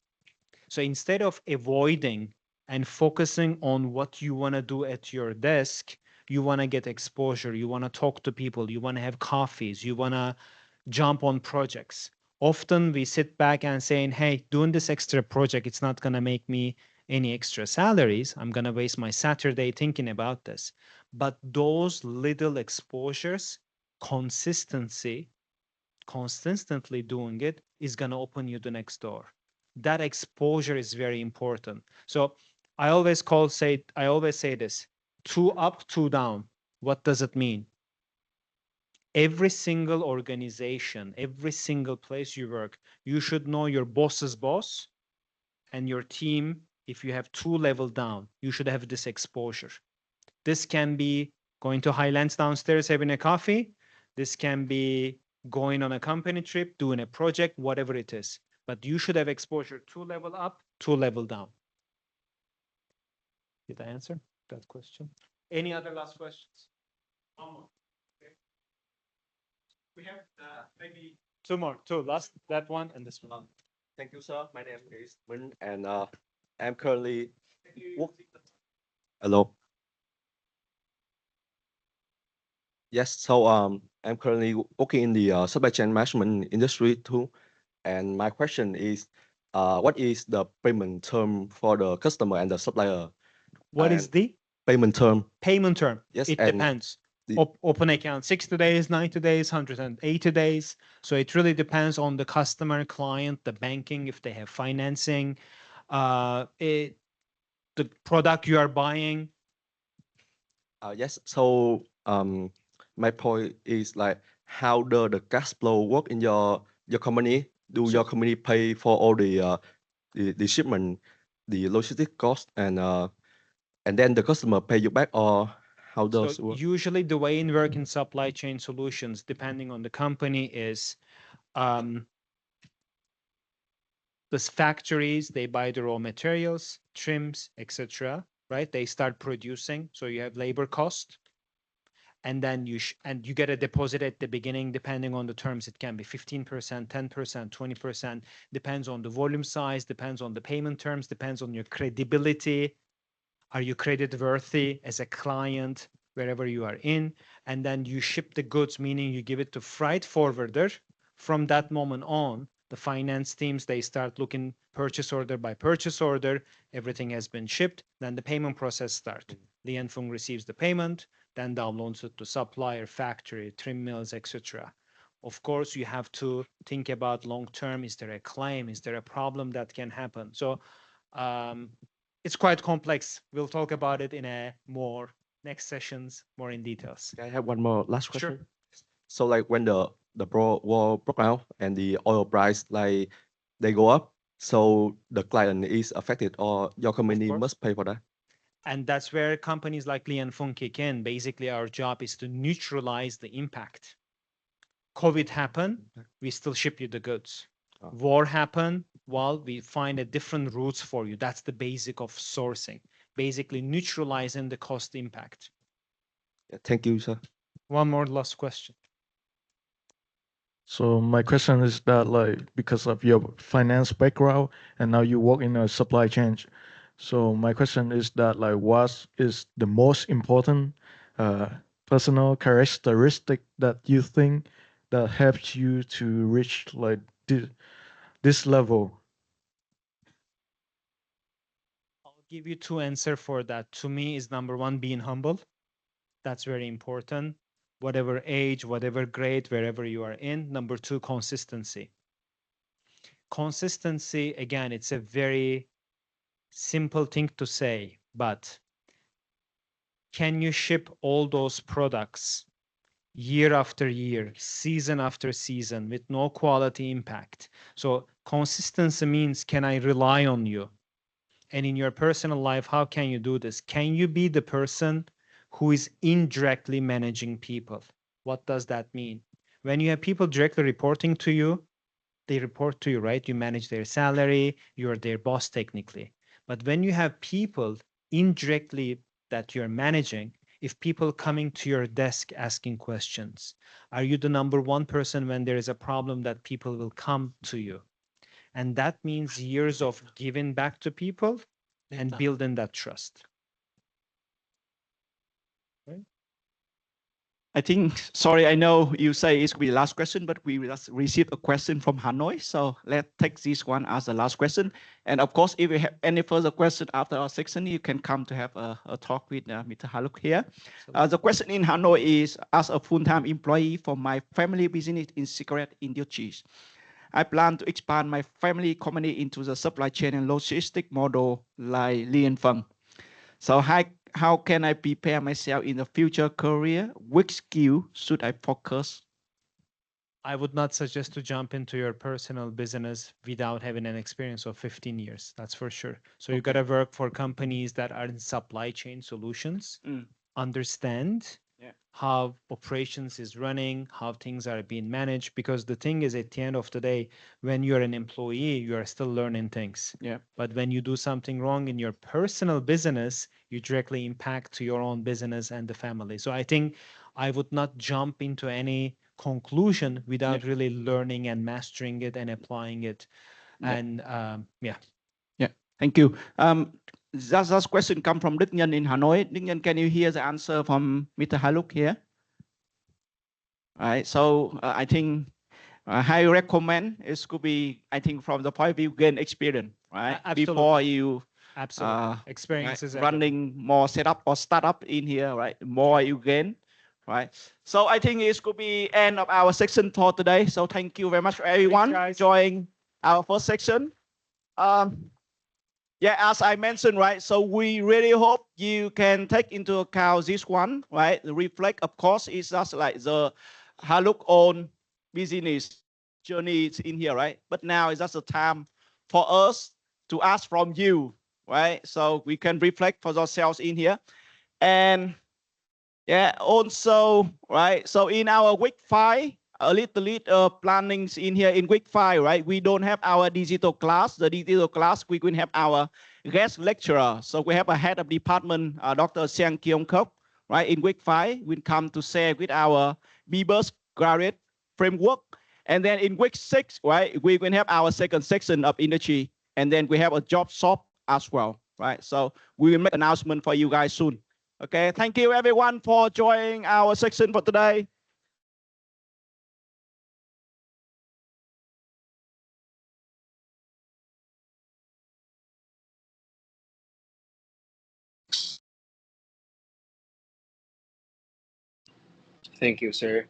So instead of avoiding and focusing on what you want to do at your desk, you want to get exposure, you want to talk to people, you want to have coffees, you want to jump on projects. Often we sit back and saying, hey, doing this extra project, it's not going to make me any extra salaries. I'm going to waste my Saturday thinking about this. But those little exposures, consistently doing it is going to open you the next door. That exposure is very important. So I always say this: two up, two down. What does it mean? Every single organization, every single place you work, you should know your boss's boss and your team. If you have two level down, you should have this exposure. This can be going to Highlands downstairs having a coffee. This can be going on a company trip, doing a project, whatever it is. But you should have exposure two level up, two level down. Did I answer that question? Any other last questions? One more. Okay. We have maybe two more. Two last, that one and this one. Thank you, sir. My name is Min, and I'm currently hello. Yes, so I'm currently working in the supply chain management industry too, and my question is, what is the payment term for the customer and the supplier? What is And the payment term? payment term? Yes, It and depends. the- Open account 60 days, 90 days, 180 days. So it really depends on the customer, client, the banking, if they have financing, the product you are buying. Yes, so my point is like, how does the cash flow work in your company? Do your company pay for all the shipment, the logistic cost, and then the customer pay you back, or how So does it work? usually the way in work in supply chain solutions, depending on the company, is these factories, they buy the raw materials, trims, etc. Right? They start producing. So you have labor cost. And then you get a deposit at the beginning, depending on the terms. It can be 15%, 10%, 20%, depends on the volume size, depends on the payment terms, depends on your credibility. Are you credit worthy as a client wherever you are in? And then you ship the goods, meaning you give it to freight forwarder. From that moment on, the finance teams, they start looking purchase order by purchase order. Everything has been shipped. Then the payment process starts. The Enfung receives the payment, then downloads it to supplier, factory, trim mills, etc. Of course, you have to think about long term. Is there a claim? Is there a problem that can happen? So it's quite complex. We'll talk about it in a more next sessions, more in details. I have one more last Sure. question. So like when the war broke out and the oil price like they go up, so the client is affected, or your company course. must pay for that. And that's where companies like Li and Fung kick in. Basically, our job is to neutralize the impact. COVID happened, we still ship you the goods. Oh. War happened, well, we find a different routes for you. That's the basic of sourcing, basically neutralizing the cost impact. Yeah, thank you, sir. One more last question. So my question is that like because of your finance background and now you work in a supply chain. So my question is that like what is the most important personal characteristic that you think that helps you to reach like this level? I'll give you two answers for that. To me, is number one, being humble. That's very important. Whatever age, whatever grade, wherever you are in. Number two, consistency. Consistency, again, it's a very simple thing to say, but can you ship all those products year after year, season after season with no quality impact? So consistency means, can I rely on you? And in your personal life, how can you do this? Can you be the person who is indirectly managing people? What does that mean? When you have people directly reporting to you, they report to you, right? You manage their salary, you're their boss technically. But when you have people indirectly that you're managing, if people coming to your desk asking questions, are you the number one person when there is a problem that people will come to you? And that means years of giving back to people and building that trust. Right? I think, sorry, I know you say it's be the last question, but we just received a question from Hanoi. So let's take this one as the last question. And of course, if you have any further question after our section, you can come to have a talk with Mr. Haluk here. The question in Hanoi is, as a full-time employee for my family business in cigarette industries, I plan to expand my family company into the supply chain and logistic model like Li and Feng. So how can I prepare myself in the future career? Which skill should I focus? I would not suggest to jump into your personal business without having an experience of 15 years. That's for sure. So you got to work for companies that are in supply chain solutions, understand how operations is running, how things are being managed. Because the thing is, at the end of the day, when you're an employee, you are still learning things. Yeah. But when you do something wrong in your personal business, you directly impact to your own business and the family. So I think I would not jump into any conclusion without really learning and mastering it and applying it. And Yeah, thank you. That question come from Đức Nhân in Hanoi. Đức Nhân, can you hear the answer from Mr. Haluk here? All right, so I think I recommend it could be, I think, from the point of view gain experience, right? Before you experiences running more setup or startup in here, right? More you gain, right? So I think it could be end of our section for today. So thank you very much for everyone joining our first section. Yeah, as I mentioned, right? So we really hope you can take into account this one, right? The reflect, of course, is just like the Haluk own business journey is in here, right? But now is just a time for us to ask from you, right? So we can reflect for ourselves in here. And yeah, also, right? So in our week 5, a little bit plannings in here in week 5, right? We don't have our digital class. The digital class, we will have our guest lecturer. So we have a head of department, Dr. Siang Kyung Kok, right? In week 5, will come to share with our BBUS graduate framework. And then in week 6, right, we will have our second section of industry. And then we have a job shop as well, right? So we will make announcement for you guys soon. Okay, thank you everyone for joining our section for today. Thank you, sir.